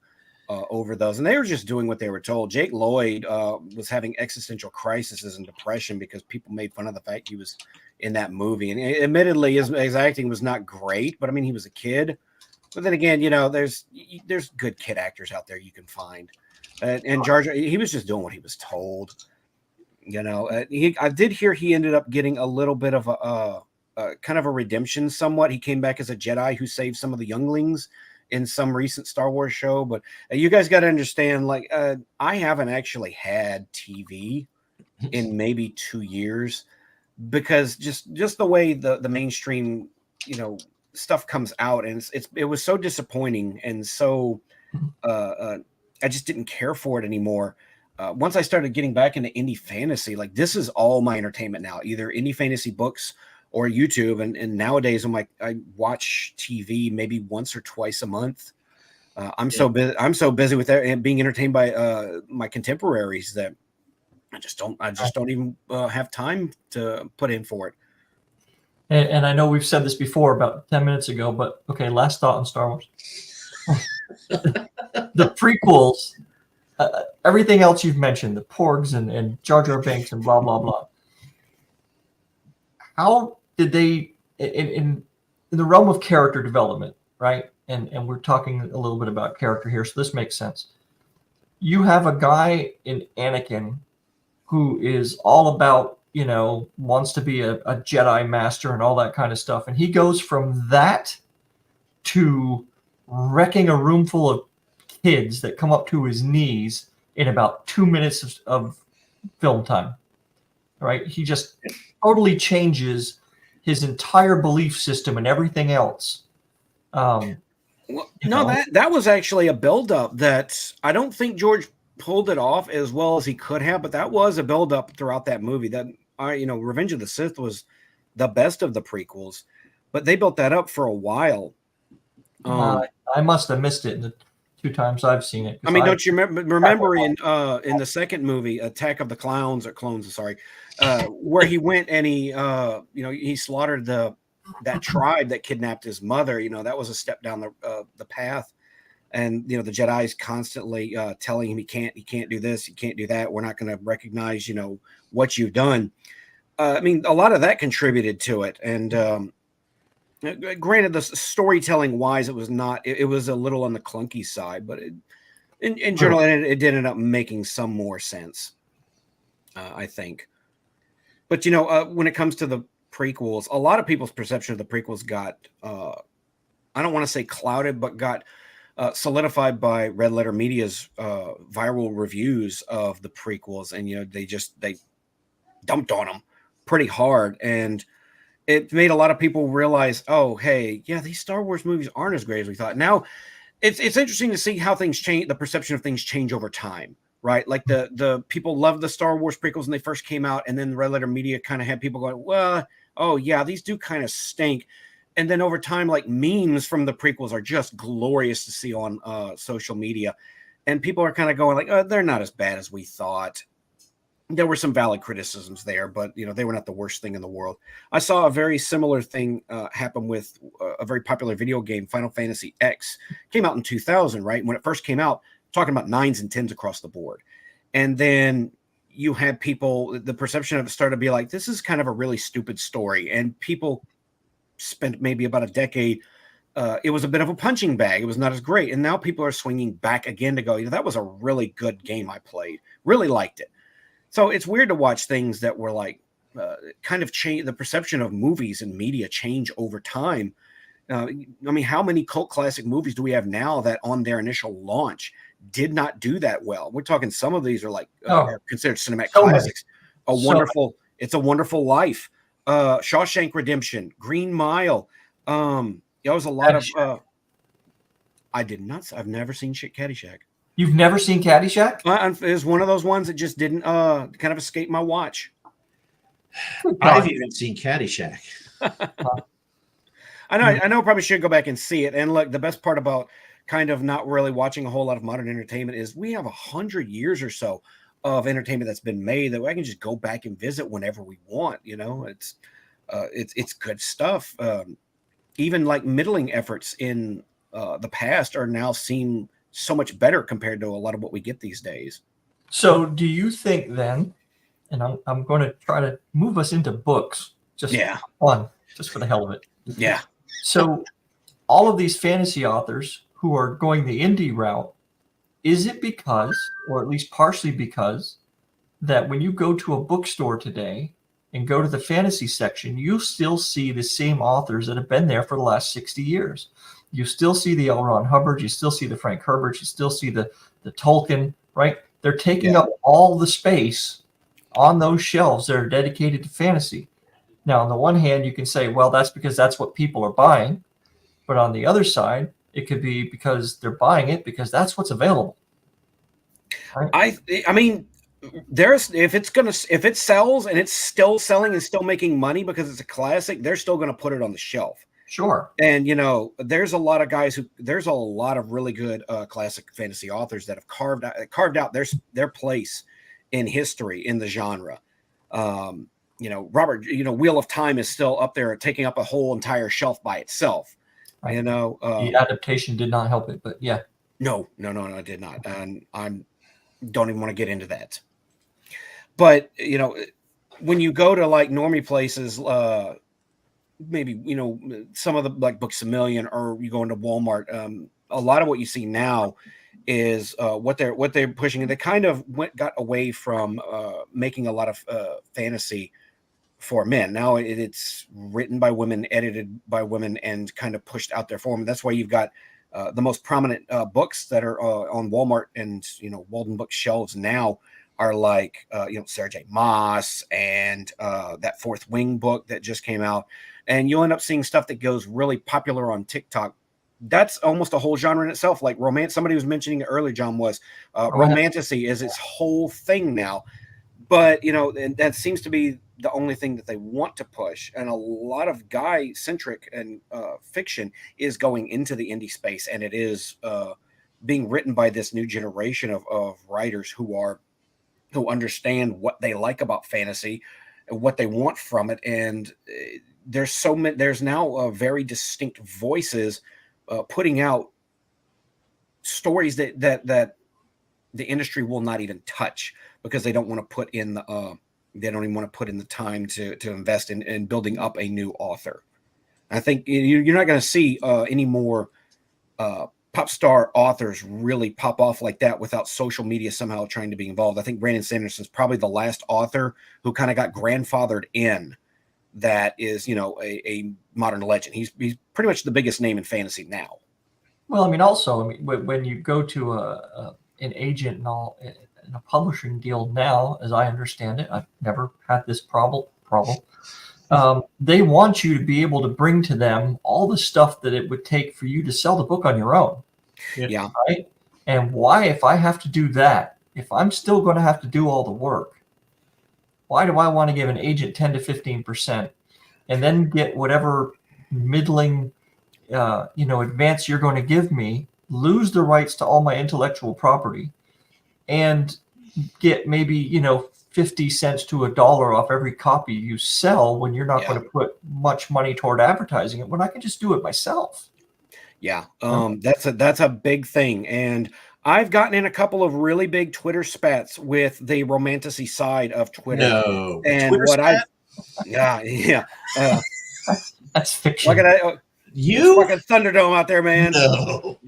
over those, and they were just doing what they were told. Jake Lloyd was having existential crises and depression because people made fun of the fact he was in that movie. And admittedly, his acting was not great, but I mean, he was a kid. But then again, you know, there's good kid actors out there you can find, and Jar Jar, he was just doing what he was told. You know, I did hear he ended up getting a little bit of a kind of a redemption somewhat. He came back as a Jedi who saved some of the younglings in some recent Star Wars show. But you guys got to understand, like, I haven't actually had TV in maybe 2 years because just the way the mainstream, you know, stuff comes out, and it was so disappointing, and so I just didn't care for it anymore. Once I started getting back into indie fantasy, like, this is all my entertainment now, either indie fantasy books or YouTube. And nowadays I watch TV maybe once or twice a month. I'm so busy with that and being entertained by my contemporaries that I just don't even have time to put in for it. And I know we've said this before about 10 minutes ago, but okay, last thought on Star Wars. The prequels, everything else you've mentioned, the porgs and Jar Jar Binks and blah, blah, blah. How did they, in the realm of character development, right? And we're talking a little bit about character here, so this makes sense. You have a guy in Anakin who is all about, you know, wants to be a Jedi master and all that kind of stuff. And he goes from that to wrecking a room full of kids that come up to his knees in about 2 minutes of film time, right? He just totally changes his entire belief system and everything else. That was actually a buildup that I don't think George pulled it off as well as he could have, but that was a buildup throughout that movie. That Revenge of the Sith was the best of the prequels, but they built that up for a while. I must have missed it in the 2 times I've seen it. I mean, don't you remember in the second movie, Attack of the Clones, where he went and he slaughtered that tribe that kidnapped his mother. You know, that was a step down the path. And, you know, the Jedi's constantly telling him he can't do this, he can't do that. We're not going to recognize, you know, what you've done. I mean, a lot of that contributed to it. And granted, the storytelling wise, it was a little on the clunky side, but in general, it did end up making some more sense, I think. But, you know, when it comes to the prequels, a lot of people's perception of the prequels got, I don't want to say clouded, but got solidified by Red Letter Media's viral reviews of the prequels. And, you know, they dumped on them pretty hard. And it made a lot of people realize, oh, hey, yeah, these Star Wars movies aren't as great as we thought. Now, it's interesting to see how things change, the perception of things change over time, right? Like the people loved the Star Wars prequels when they first came out, and then Red Letter Media kind of had people going, well, oh, yeah, these do kind of stink. And then over time, like, memes from the prequels are just glorious to see on social media. And people are kind of going like, oh, they're not as bad as we thought. there were some valid criticisms there, but they were not the worst thing in the world. I saw a very similar thing happen with a very popular video game, Final Fantasy X. Came out in 2000, right? When it first came out, talking about 9s and 10s across the board. And then you had people, the perception of it started to be like, this is kind of a really stupid story. And people spent maybe about a decade. It was a bit of a punching bag. It was not as great. And now people are swinging back again to go, that was a really good game I played. Really liked it. So it's weird to watch things that were like kind of change the perception of movies and media change over time. I mean, how many cult classic movies do we have now that on their initial launch did not do that well? We're talking some of these are like are considered cinematic classics. It's a Wonderful Life, Shawshank Redemption, Green Mile. There was a lot of. I've never seen Caddyshack. You've never seen Caddyshack? It's one of those ones that just didn't kind of escape my watch. I've even seen Caddyshack. I know. Probably should go back and see it. And look, the best part about kind of not really watching a whole lot of modern entertainment is we have 100 years or so of entertainment that's been made that I can just go back and visit whenever we want. It's good stuff. Even like middling efforts in the past are now seen so much better compared to a lot of what we get these days. So do you think then, and I'm going to try to move us into books, just for the hell of it. Yeah. So all of these fantasy authors who are going the indie route, is it because, or at least partially because, that when you go to a bookstore today and go to the fantasy section, you still see the same authors that have been there for the last 60 years. You still see the L. Ron Hubbard, you still see the Frank Herbert, you still see the Tolkien, right? They're taking up all the space on those shelves that are dedicated to fantasy. Now, on the one hand, you can say, well, that's because that's what people are buying. But on the other side, it could be because they're buying it because that's what's available. Right? I mean, if it sells and it's still selling and still making money because it's a classic, they're still going to put it on the shelf. Sure. And there's a lot of there's a lot of really good classic fantasy authors that have carved out their place in history in the genre. Robert, Wheel of Time is still up there taking up a whole entire shelf by itself. Right. The adaptation did not help it, but yeah. No, I did not. And I don't even want to get into that. But, when you go to like normie places, maybe, some of the like Books a Million, or you go into Walmart, a lot of what you see now is what they're pushing. And they kind of got away from making a lot of fantasy for men. Now it's written by women, edited by women, and kind of pushed out there for them. That's why you've got the most prominent books that are on Walmart and Walden book shelves now are like Sarah J. Maas and that Fourth Wing book that just came out. And you'll end up seeing stuff that goes really popular on TikTok. That's almost a whole genre in itself. Like romance, somebody was mentioning it earlier, John, was romantasy is its whole thing now. But, and that seems to be the only thing that they want to push. And a lot of guy-centric and fiction is going into the indie space. And it is being written by this new generation of writers who understand what they like about fantasy and what they want from it. And there's now very distinct voices putting out stories that the industry will not even touch because they don't want to put in they don't even want to put in the time to invest in building up a new author. I think you're not going to see any more pop star authors really pop off like that without social media somehow trying to be involved. I think Brandon Sanderson's probably the last author who kind of got grandfathered in that is, a modern legend. He's pretty much the biggest name in fantasy now. Well, when you go to an agent and all in a publishing deal now, as I understand it, I've never had this problem. They want you to be able to bring to them all the stuff that it would take for you to sell the book on your own. Yeah. Right? And why, if I have to do that, if I'm still going to have to do all the work, why do I want to give an agent 10 to 15% and then get whatever middling, advance you're going to give me, lose the rights to all my intellectual property, and get maybe, 50 cents to $1 off every copy you sell when you're not going to put much money toward advertising it when I can just do it myself. Yeah. That's a big thing. And I've gotten in a couple of really big Twitter spats with the romantasy side of Twitter. No. And Twitter what spat? That's fiction. Look at you fucking Thunderdome out there, man. No.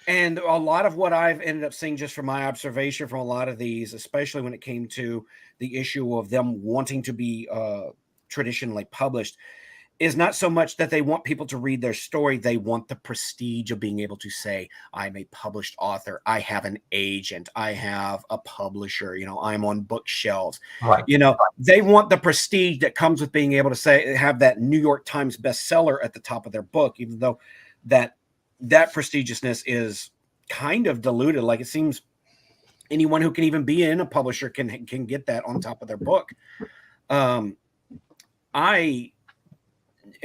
And a lot of what I've ended up seeing just from my observation from a lot of these, especially when it came to the issue of them wanting to be traditionally published, is not so much that they want people to read their story. They want the prestige of being able to say, I'm a published author. I have an agent. I have a publisher. You know, I'm on bookshelves. Right. You know, they want the prestige that comes with being able to say, have that New York Times bestseller at the top of their book, even though that prestigiousness is kind of diluted. Like, it seems anyone who can even be in a publisher can get that on top of their book.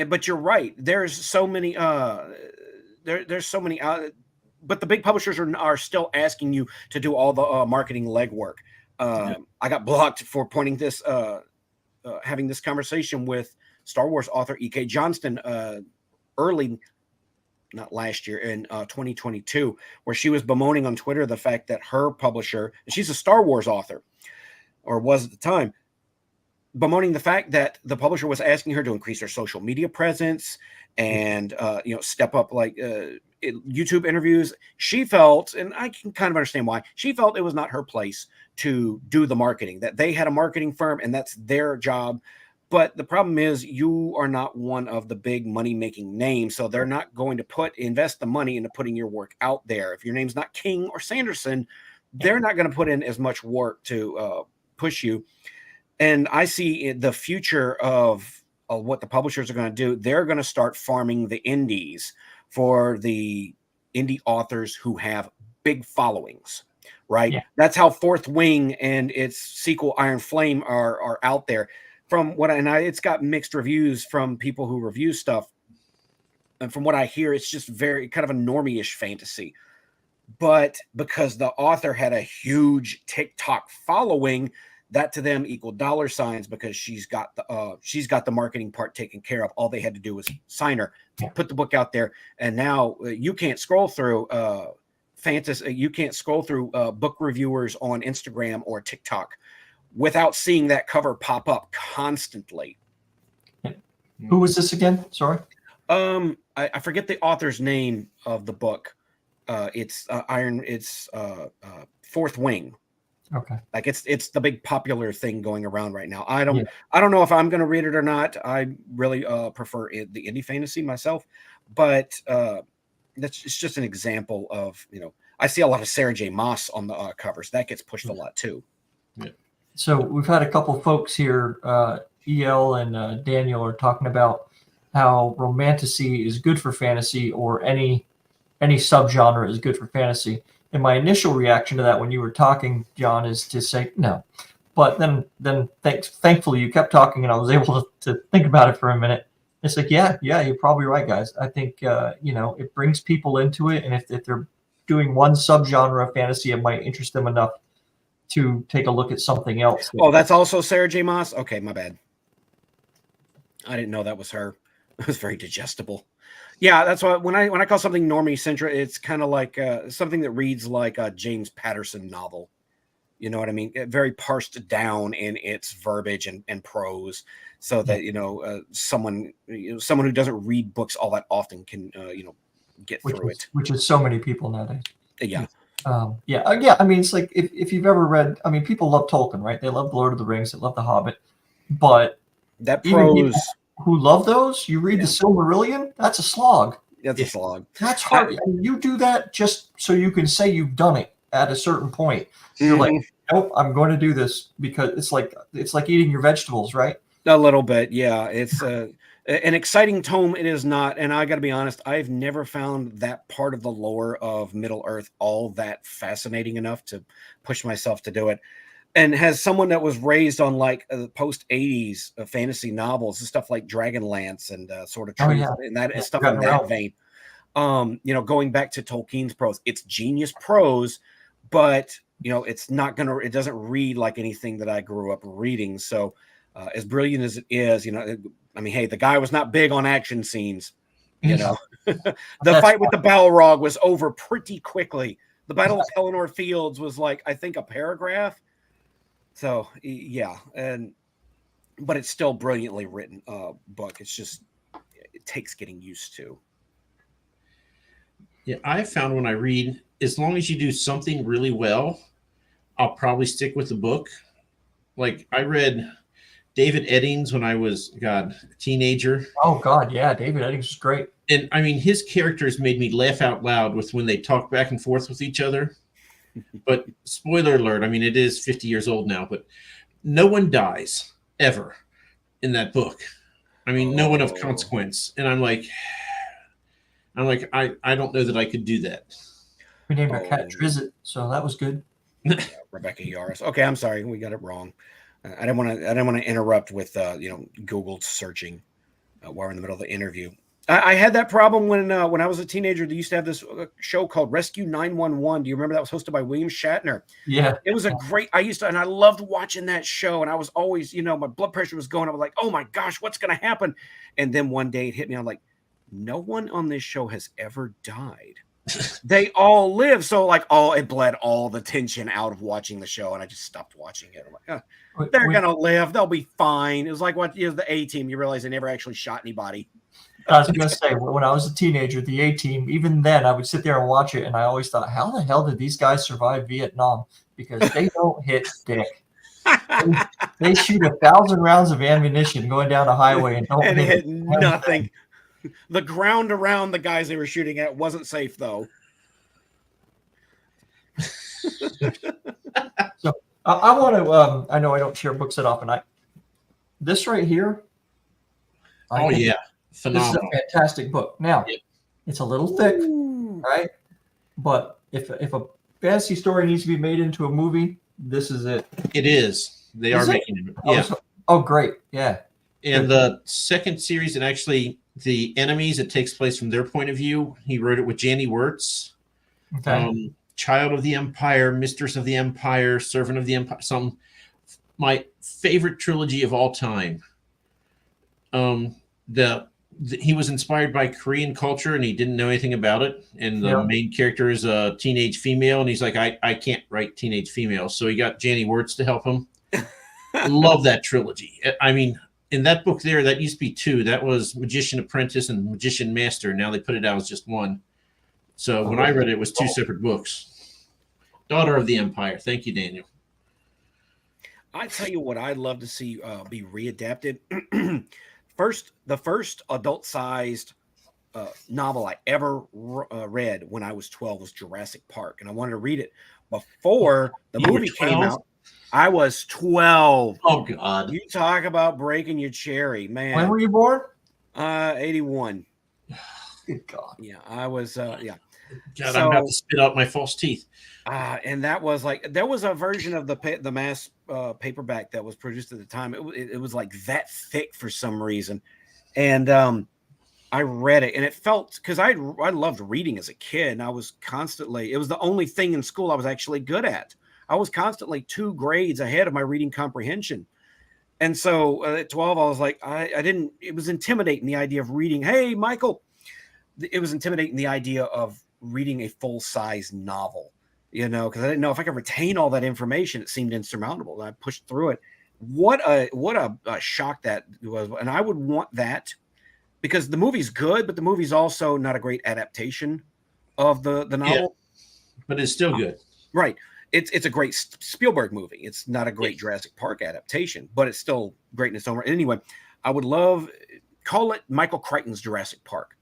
But you're right. There's so many. There's so many. But the big publishers are still asking you to do all the marketing legwork. I got blocked for pointing this, having this conversation with Star Wars author E.K. Johnston early, not last year, in 2022, where she was bemoaning on Twitter the fact that her publisher, and she's a Star Wars author, or was at the time, bemoaning the fact that the publisher was asking her to increase her social media presence and step up like YouTube interviews. She felt, and I can kind of understand why, she felt it was not her place to do the marketing, that they had a marketing firm and that's their job. But the problem is, you are not one of the big money-making names, so they're not going to invest the money into putting your work out there. If your name's not King or Sanderson, they're not going to put in as much work to push you. And I see the future of what the publishers are going to do. They're going to start farming the indies for the indie authors who have big followings, right? Yeah. That's how Fourth Wing and its sequel Iron Flame are out there. From what it's got mixed reviews from people who review stuff. And from what I hear, it's just very kind of a normie-ish fantasy. But because the author had a huge TikTok following, that to them equaled dollar signs, because she's got the marketing part taken care of. All they had to do was sign her, put the book out there, and now you can't scroll through you can't scroll through book reviewers on Instagram or TikTok without seeing that cover pop up constantly. Who was this again? Sorry. I forget the author's name of the book. It's Fourth Wing. Okay. Like it's the big popular thing going around right now. I don't know if I'm going to read it or not. I really prefer the indie fantasy myself, but it's just an example of, I see a lot of Sarah J. Maas on the covers. That gets pushed a lot too. Yeah. So we've had a couple folks here, EL and Daniel, are talking about how romantasy is good for fantasy, or any subgenre is good for fantasy. And my initial reaction to that when you were talking, John, is to say no. But then thankfully you kept talking, and I was able to think about it for a minute. It's like, yeah, you're probably right, guys. I think it brings people into it, and if they're doing one subgenre of fantasy, it might interest them enough to take a look at something else. Oh, that's also Sarah J. Maas? Okay, my bad. I didn't know that was her. It was very digestible. Yeah, that's why when I call something normie centric, it's kind of like something that reads like a James Patterson novel. You know what I mean? Very parsed down in its verbiage and prose, so that someone who doesn't read books all that often can get through it. Which is so many people nowadays. Yeah. I mean, it's like if you've ever read, I mean, people love Tolkien, right? They love Lord of the Rings, they love The Hobbit, but that prose who love those, you read the Silmarillion, that's a slog. That's a slog. That's hard. You do that just so you can say you've done it at a certain point. You're like, nope, I'm going to do this, because it's like eating your vegetables, right? A little bit, yeah. It's an exciting tome. It is not, and I got to be honest, I've never found that part of the lore of Middle Earth all that fascinating enough to push myself to do it. And has someone that was raised on like post 80s fantasy novels and stuff like Dragonlance and Sword of Truth and that stuff in that vein. Going back to Tolkien's prose, it's genius prose, but it's not gonna. It doesn't read like anything that I grew up reading. So, as brilliant as it is, I mean, hey, the guy was not big on action scenes. The fight with the Balrog was over pretty quickly. The Battle of Pelennor Fields was like, I think, a paragraph. So yeah, but it's still brilliantly written book. It's just it takes getting used to. Yeah, I found when I read, as long as you do something really well, I'll probably stick with the book. Like I read David Eddings when I was a teenager. Oh God, yeah, David Eddings was great. And I mean, his characters made me laugh out loud with when they talk back and forth with each other. But spoiler alert, I mean, it is 50 years old now, but no one dies ever in that book. I mean, no one of consequence. And I'm like, I don't know that I could do that. We named our cat Drizzt, so that was good. Yeah, Rebecca Yaris. Okay, I'm sorry, we got it wrong. I didn't want to interrupt with Google searching while we're in the middle of the interview. I had that problem when I was a teenager. They used to have this show called Rescue 911. Do you remember that was hosted by William Shatner? Yeah, it was a great. I loved watching that show, and I was always, my blood pressure was going. I was like, oh my gosh, what's going to happen? And then one day it hit me. I'm like, no one on this show has ever died. They all live. So it bled all the tension out of watching the show, and I just stopped watching it. I'm like, they're gonna live. They'll be fine. It was like the A-Team. You realize they never actually shot anybody. I was going to say, when I was a teenager, the A-Team, even then, I would sit there and watch it, and I always thought, how the hell did these guys survive Vietnam? Because they don't hit dick. They shoot 1,000 rounds of ammunition going down a highway and don't hit nothing. The ground around the guys they were shooting at wasn't safe, though. So I want to. I know I don't share books that often. This right here. Yeah. Phenomenal. This is a fantastic book. Now, It's a little thick, right? But if a fantasy story needs to be made into a movie, this is it. It is. They are making it. Yeah. Oh, great. Yeah. And the second series, and actually the enemies, it takes place from their point of view. He wrote it with Janny Wirtz. Okay. Child of the Empire, Mistress of the Empire, Servant of the Empire. My favorite trilogy of all time. He was inspired by Korean culture, and he didn't know anything about it. And the main character is a teenage female, and he's like, I can't write teenage females. So he got Janny Wirtz to help him. Love that trilogy. I mean, in that book there, that used to be 2. That was Magician Apprentice and Magician Master. Now they put it out as just 1. So when I read it, it was 2 separate books. Daughter of the Empire. Thank you, Daniel. I tell you what, I'd love to see be readapted. The first adult-sized novel I ever read when I was 12 was Jurassic Park, and I wanted to read it before the movie came out. I was 12. Oh, God. You talk about breaking your cherry, man. When were you born? 81. Good God. Yeah, I was, yeah. God, I'm about to spit out my false teeth. And that was there was a version of the mass paperback that was produced at the time. It was like that thick for some reason. And I read it, and it felt, because I loved reading as a kid, and I was constantly, it was the only thing in school I was actually good at. I was constantly 2 grades ahead of my reading comprehension. And so at 12, I was like, I didn't, it was intimidating, the idea of reading. Hey, Michael, it was intimidating, the idea of reading a full-size novel, because I didn't know if I could retain all that information. It seemed insurmountable. And I pushed through it. What a shock that was. And I would want that, because the movie's good, but the movie's also not a great adaptation of the novel. Yeah, but it's still good. Right. It's a great Spielberg movie. It's not a great Jurassic Park adaptation, but it's still great in its own right. Anyway, I would call it Michael Crichton's Jurassic Park,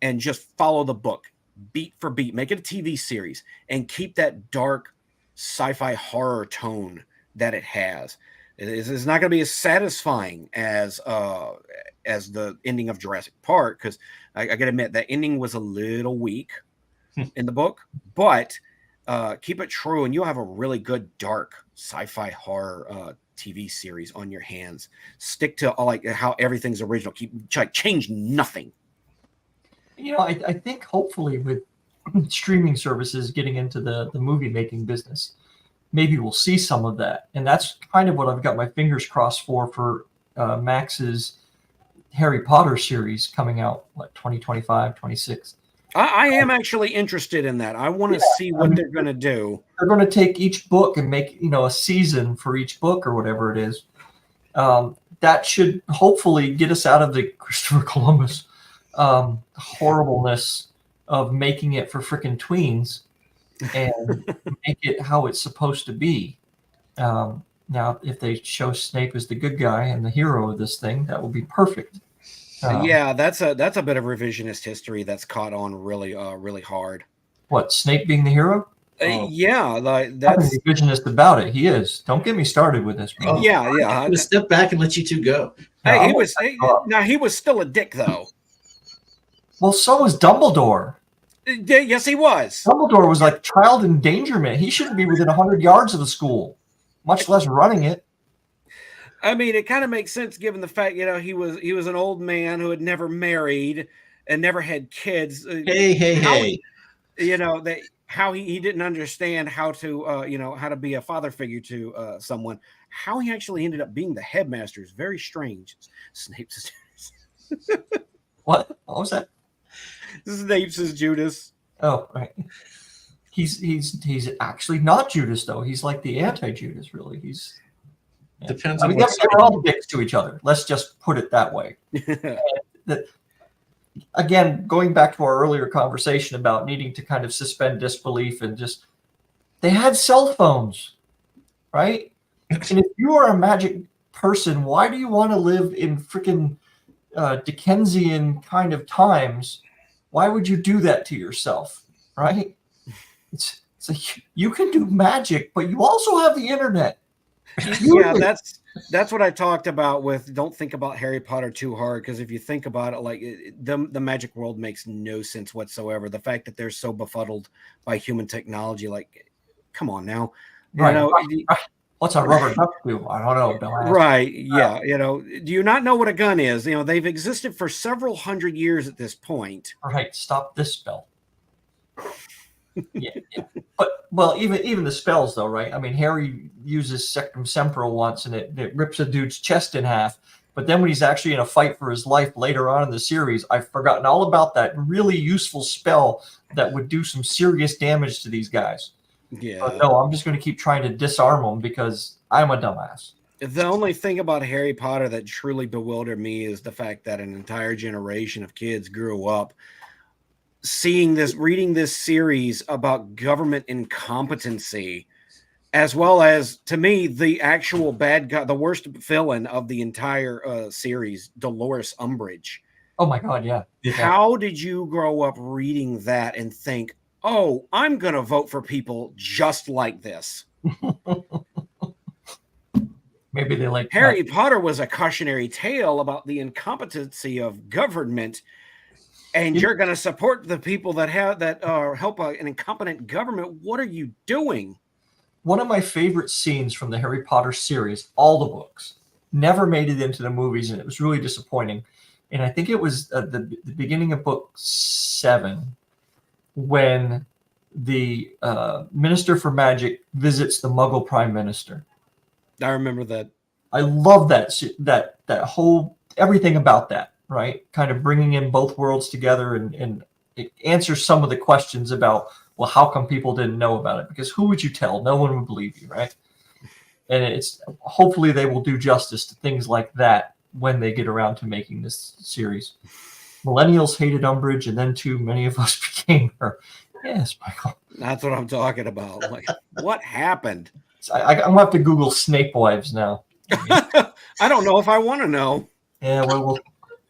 and just follow the book beat for beat, make it a TV series, and keep that dark sci-fi horror tone that it has. It's not going to be as satisfying as the ending of Jurassic Park, because I got to admit that ending was a little weak in the book, but keep it true, and you'll have a really good dark sci-fi horror TV series on your hands. Stick to how everything's original. Change nothing. I think hopefully with streaming services getting into the movie making business, maybe we'll see some of that. And that's kind of what I've got my fingers crossed for Max's Harry Potter series coming out, like 2025, 26. I am actually interested in that. I want to see what they're going to do. They're going to take each book and make, a season for each book or whatever it is. That should hopefully get us out of the Christopher Columbus horribleness of making it for frickin' tweens and make it how it's supposed to be. Now, if they show Snape as the good guy and the hero of this thing, that will be perfect. Yeah, that's a bit of revisionist history that's caught on really hard. What, Snape being the hero? Yeah, that's revisionist about it. He is. Don't get me started with this. Bro. Yeah. I'm gonna step back and let you two go. Hey, he was still a dick though. Well, so was Dumbledore. Yes, he was. Dumbledore was like child endangerment. He shouldn't be within 100 yards of the school, much less running it. I mean, it kind of makes sense given the fact, he was an old man who had never married and never had kids. Hey. How he didn't understand how to be a father figure to someone. How he actually ended up being the headmaster is very strange. Snape's What was that? Snape's is Judas. Oh, right. He's actually not Judas though. He's like the anti-Judas, really. Depends on what they're all dicks to each other. Let's just put it that way. Again, going back to our earlier conversation about needing to kind of suspend disbelief and just, they had cell phones, right? And if you are a magic person, why do you want to live in freaking Dickensian kind of times? Why would you do that to yourself, right? It's you can do magic, but you also have the internet. Yeah, that's what I talked about with don't think about Harry Potter too hard, because if you think about it, like the magic world makes no sense whatsoever. The fact that they're so befuddled by human technology, like, come on now. Right. What's a rubber duck do? I don't know. Right. Yeah. Do you not know what a gun is? They've existed for several hundred years at this point. All right. Stop this spell. Yeah. But even the spells though, right? I mean, Harry uses Sectum Sempra once and it rips a dude's chest in half. But then when he's actually in a fight for his life later on in the series, I've forgotten all about that really useful spell that would do some serious damage to these guys. Yeah. But no, I'm just going to keep trying to disarm them because I'm a dumbass. The only thing about Harry Potter that truly bewildered me is the fact that an entire generation of kids grew up reading this series about government incompetency, as well as, to me, the actual bad guy, the worst villain of the entire series, Dolores Umbridge. Oh my God, yeah. How did you grow up reading that and think, oh, I'm going to vote for people just like this? Maybe they like Harry Potter was a cautionary tale about the incompetency of government, and you're going to support the people that help an incompetent government. What are you doing? One of my favorite scenes from the Harry Potter series, all the books, never made it into the movies, and it was really disappointing. And I think it was the beginning of book 7 when the Minister for Magic visits the Muggle Prime Minister. I remember that. I love that whole everything about that, right? Kind of bringing in both worlds together and it answers some of the questions about, well, how come people didn't know about it? Because who would you tell? No one would believe you, right? And it's hopefully they will do justice to things like that when they get around to making this series. Millennials hated Umbridge, and then too many of us became her. Yes, Michael. That's what I'm talking about. Like, what happened? I'm gonna have to Google Snape wives now. I don't know if I want to know. Yeah, well, we'll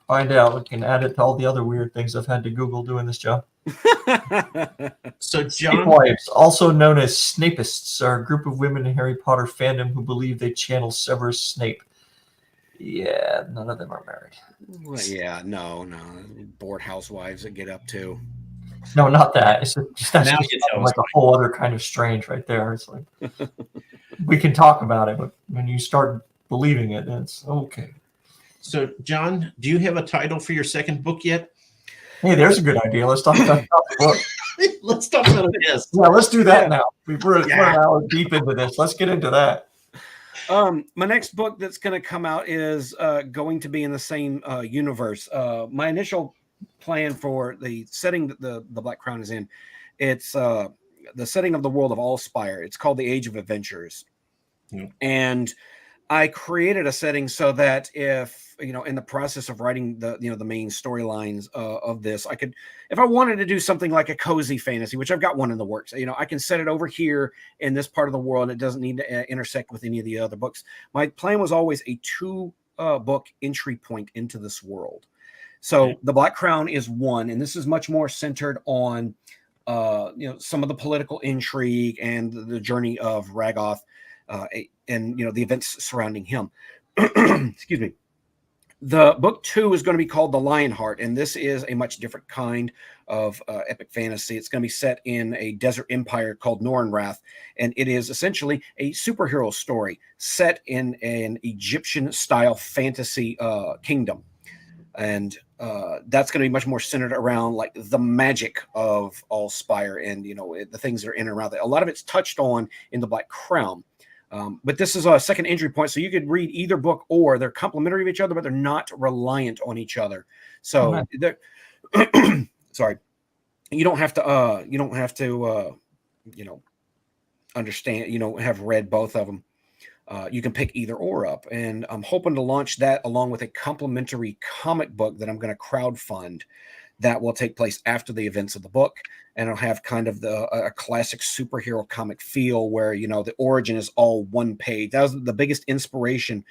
find out. We can add it to all the other weird things I've had to Google doing this job. So, John, Snape wives, also known as Snapists, are a group of women in Harry Potter fandom who believe they channel Severus Snape. Yeah, none of them are married. Well, yeah, no. Bored housewives that get up to. No, not that. It's just that's Now just you tell like us. a whole other kind of strange right there. It's like we can talk about it, but when you start believing it, it's okay. So, John, do you have a title for your second book yet? Hey, there's a good idea. Let's talk about the book. Let's talk about this. Yeah, let's do that now. We're an Yeah. hour deep into this. Let's get into that. My next book that's going to come out is going to be in the same universe. My initial plan for the setting that the Black Crown is in, it's the setting of the world of Allspire. It's called the Age of Adventures. Yeah. And I created a setting so that if, in the process of writing the main storylines of this, I could, if I wanted to do something like a cozy fantasy, which I've got one in the works, I can set it over here in this part of the world. It doesn't need to intersect with any of the other books. My plan was always a 2-book entry point into this world. So the Black Crown is one, and this is much more centered on, some of the political intrigue and the journey of Ragoth. And the events surrounding him. Excuse me. The book 2 is going to be called The Lionheart, and this is a much different kind of epic fantasy. It's going to be set in a desert empire called Nornrath, and it is essentially a superhero story set in an Egyptian-style fantasy kingdom. And that's going to be much more centered around like the magic of Allspire and the things that are in and around that. A lot of it's touched on in the Black Crown. But this is a second entry point, so you could read either book, or they're complementary of each other, but they're not reliant on each other. So, sorry, you don't have to understand, have read both of them. You can pick either or up, and I'm hoping to launch that along with a complementary comic book that I'm going to crowdfund that will take place after the events of the book, and it'll have kind of a classic superhero comic feel where the origin is all one page. That was the biggest inspiration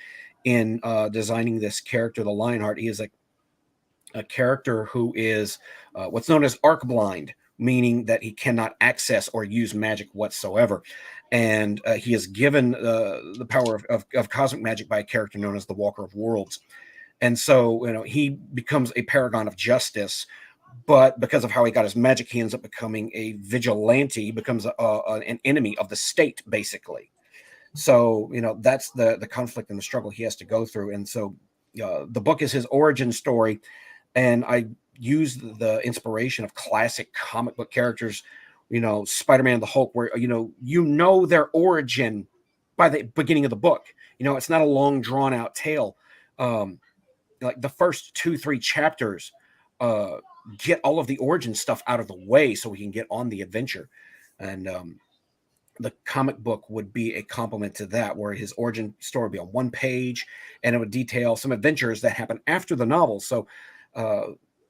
in designing this character, the Lionheart. He is a character who is what's known as arc blind, meaning that he cannot access or use magic whatsoever, and he is given the power of cosmic magic by a character known as the Walker of Worlds. And so, he becomes a paragon of justice, but because of how he got his magic, he ends up becoming a vigilante. He becomes an enemy of the state, basically. So, that's the conflict and the struggle he has to go through. And so the book is his origin story. And I use the inspiration of classic comic book characters, Spider-Man, the Hulk, where, their origin by the beginning of the book. It's not a long drawn out tale. Like the first 2-3 chapters get all of the origin stuff out of the way so we can get on the adventure. And the comic book would be a complement to that, where his origin story would be on one page, and it would detail some adventures that happen after the novel. So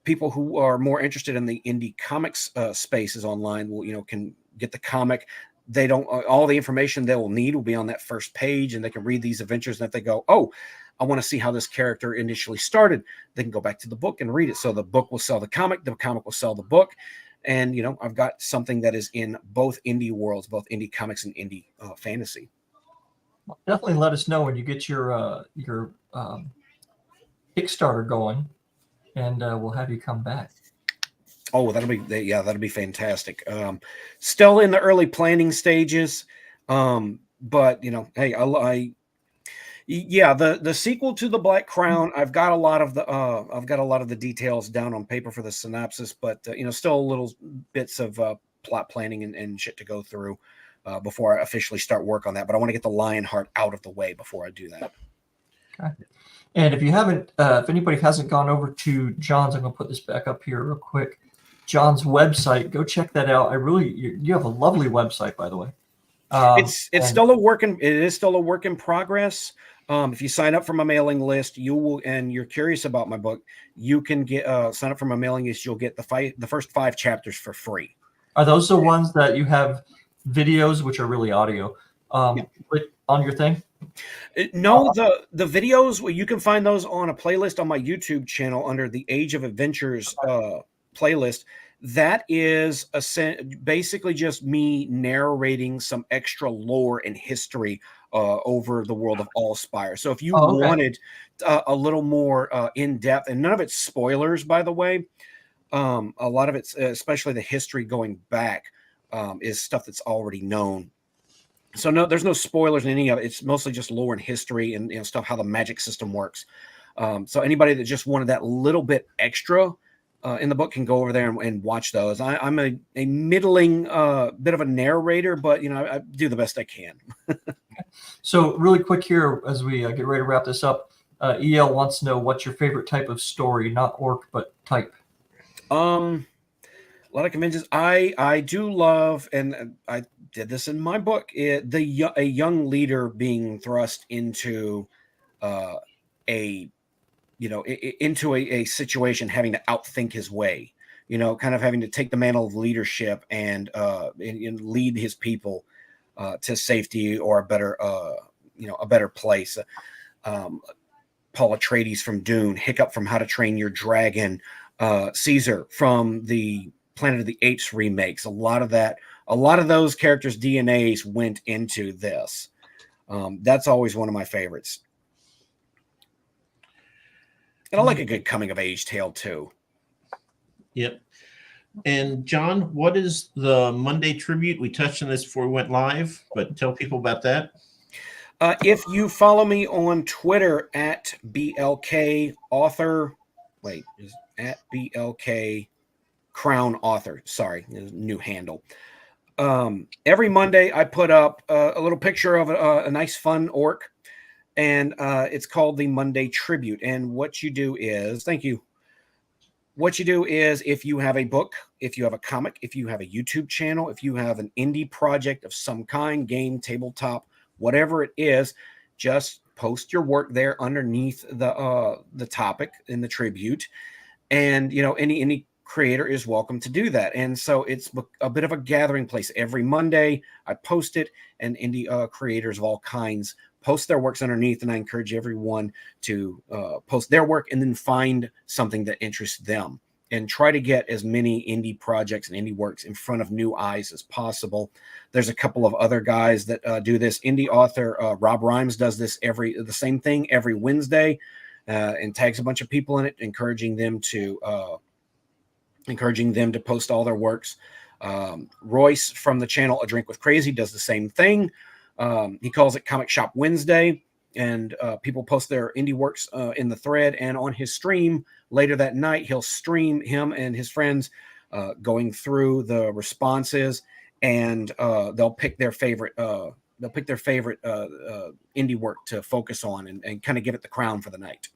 people who are more interested in the indie comics spaces online will, can get the comic. They don't, all the information they will need will be on that first page, and they can read these adventures. And if they go, oh, I want to see how this character initially started, they can go back to the book and read it. So the book will sell the comic will sell the book. And, I've got something that is in both indie worlds, both indie comics and indie fantasy. Well, definitely let us know when you get your Kickstarter going, and we'll have you come back. Oh, that'll be fantastic. Still in the early planning stages. But hey, the sequel to the Black Crown, I've got a lot of the details down on paper for the synopsis, but still little bits of plot planning and shit to go through before I officially start work on that. But I want to get the Lionheart out of the way before I do that. Okay. And if you haven't, if anybody hasn't gone over to John's, I'm going to put this back up here real quick. John's website, go check that out. You have a lovely website, by the way. It is still a work in progress. If you sign up for my mailing list, you will, and you're curious about my book, you can get sign up for my mailing list. You'll get the first 5 chapters for free. Are those the ones that you have videos, which are really audio, put on your thing? No, the videos, well, you can find those on a playlist on my YouTube channel under the Age of Adventures playlist. That is basically just me narrating some extra lore and history over the world of Allspire. So if you wanted a little more in depth, and none of it's spoilers, by the way, a lot of it's, especially the history going back, is stuff that's already known. So no, there's no spoilers in any of it. It's mostly just lore and history and stuff, how the magic system works. So anybody that just wanted that little bit extra in the book can go over there and watch those. I'm a middling bit of a narrator, but I do the best I can. So really quick here, as we get ready to wrap this up, EL wants to know what's your favorite type of story, not orc, but type. A lot of conventions. I do love, and I did this in my book, a young leader being thrust into into a situation, having to outthink his way, kind of having to take the mantle of leadership and lead his people to safety or a better place. Paul Atreides from Dune, Hiccup from How to Train Your Dragon, Caesar from the Planet of the Apes remakes. A lot of those characters' DNAs went into this. That's always one of my favorites. And I like a good coming of age tale too. Yep. And John, what is the Monday tribute? We touched on this before we went live, but tell people about that. If you follow me on Twitter at BLK author, at BLK Crown Author. Sorry, new handle. Every Monday I put up a little picture of a nice fun orc, and it's called the Monday Tribute. And what you do is, thank you. What you do is, if you have a book, if you have a comic, if you have a YouTube channel, if you have an indie project of some kind, game, tabletop, whatever it is, just post your work there underneath the topic in the tribute. And any creator is welcome to do that. And so it's a bit of a gathering place. Every Monday I post it, and indie creators of all kinds post their works underneath, and I encourage everyone to post their work and then find something that interests them and try to get as many indie projects and indie works in front of new eyes as possible. There's a couple of other guys that do this. Indie author Rob Rhymes does this the same thing every Wednesday, and tags a bunch of people in it, encouraging them to post all their works. Royce from the channel A Drink with Crazy does the same thing. He calls it Comic Shop Wednesday, and people post their indie works in the thread, and on his stream later that night, he'll stream him and his friends going through the responses, and they'll pick their favorite indie work to focus on and kind of give it the crown for the night.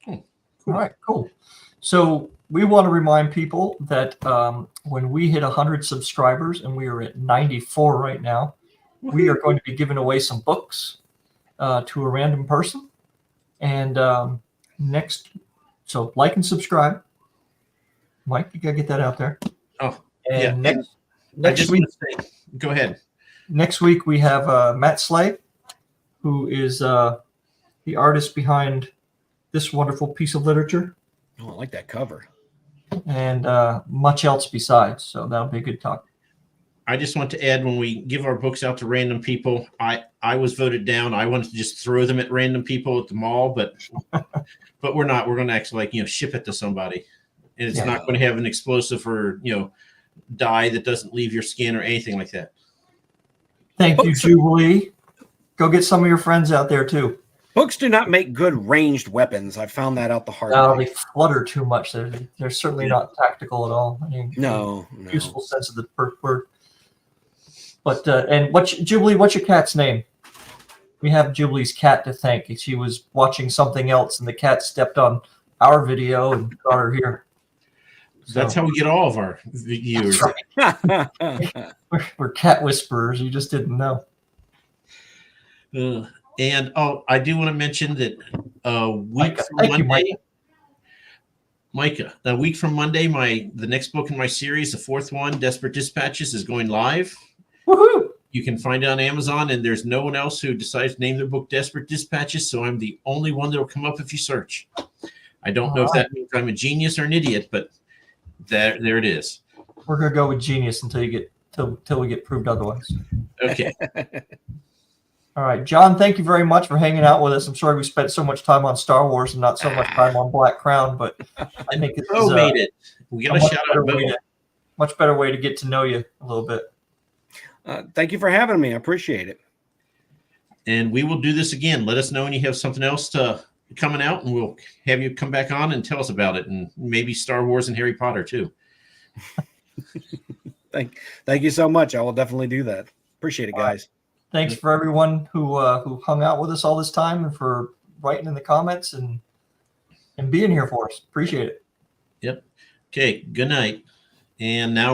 All right, cool. So we want to remind people that when we hit 100 subscribers, and we are at 94 right now, we are going to be giving away some books to a random person. And so like and subscribe. Mike, you gotta get that out there. Oh, and yeah. Next week, go ahead. Next week we have Matt Slay, who is the artist behind this wonderful piece of literature. Oh, I like that cover. And much else besides. So that'll be a good talk. I just want to add, when we give our books out to random people, I was voted down. I wanted to just throw them at random people at the mall, but we're not. We're going to actually ship it to somebody, and it's not going to have an explosive or dye that doesn't leave your skin or anything like that. Thank you, Jubilee. Go get some of your friends out there too. Books do not make good ranged weapons. I found that out the hard way. They flutter too much. They're certainly not tactical at all. I mean, no. Useful sense of the word. But and Jubilee? What's your cat's name? We have Jubilee's cat to thank. She was watching something else, and the cat stepped on our video and brought her here. So, that's how we get all of our viewers. Right. We're cat whisperers. You just didn't know. And I do want to mention that Micah, a week from Monday, the next book in my series, the fourth one, Desperate Dispatches, is going live. Woohoo! You can find it on Amazon, and there's no one else who decides to name their book Desperate Dispatches, so I'm the only one that'll come up if you search. I don't know if that means I'm a genius or an idiot, but there it is. We're gonna go with genius until we get proved otherwise. Okay. All right, John, thank you very much for hanging out with us. I'm sorry we spent so much time on Star Wars and not so much time on Black Crown, but I think it's made it. We got a shout out. Much better way to get to know you a little bit. Thank you for having me. I appreciate it. And we will do this again. Let us know when you have something else to coming out, and we'll have you come back on and tell us about it, and maybe Star Wars and Harry Potter too. Thank you so much. I will definitely do that. Appreciate it, guys. Thanks for everyone who hung out with us all this time and for writing in the comments and being here for us. Appreciate it. Yep. Okay. Good night. And now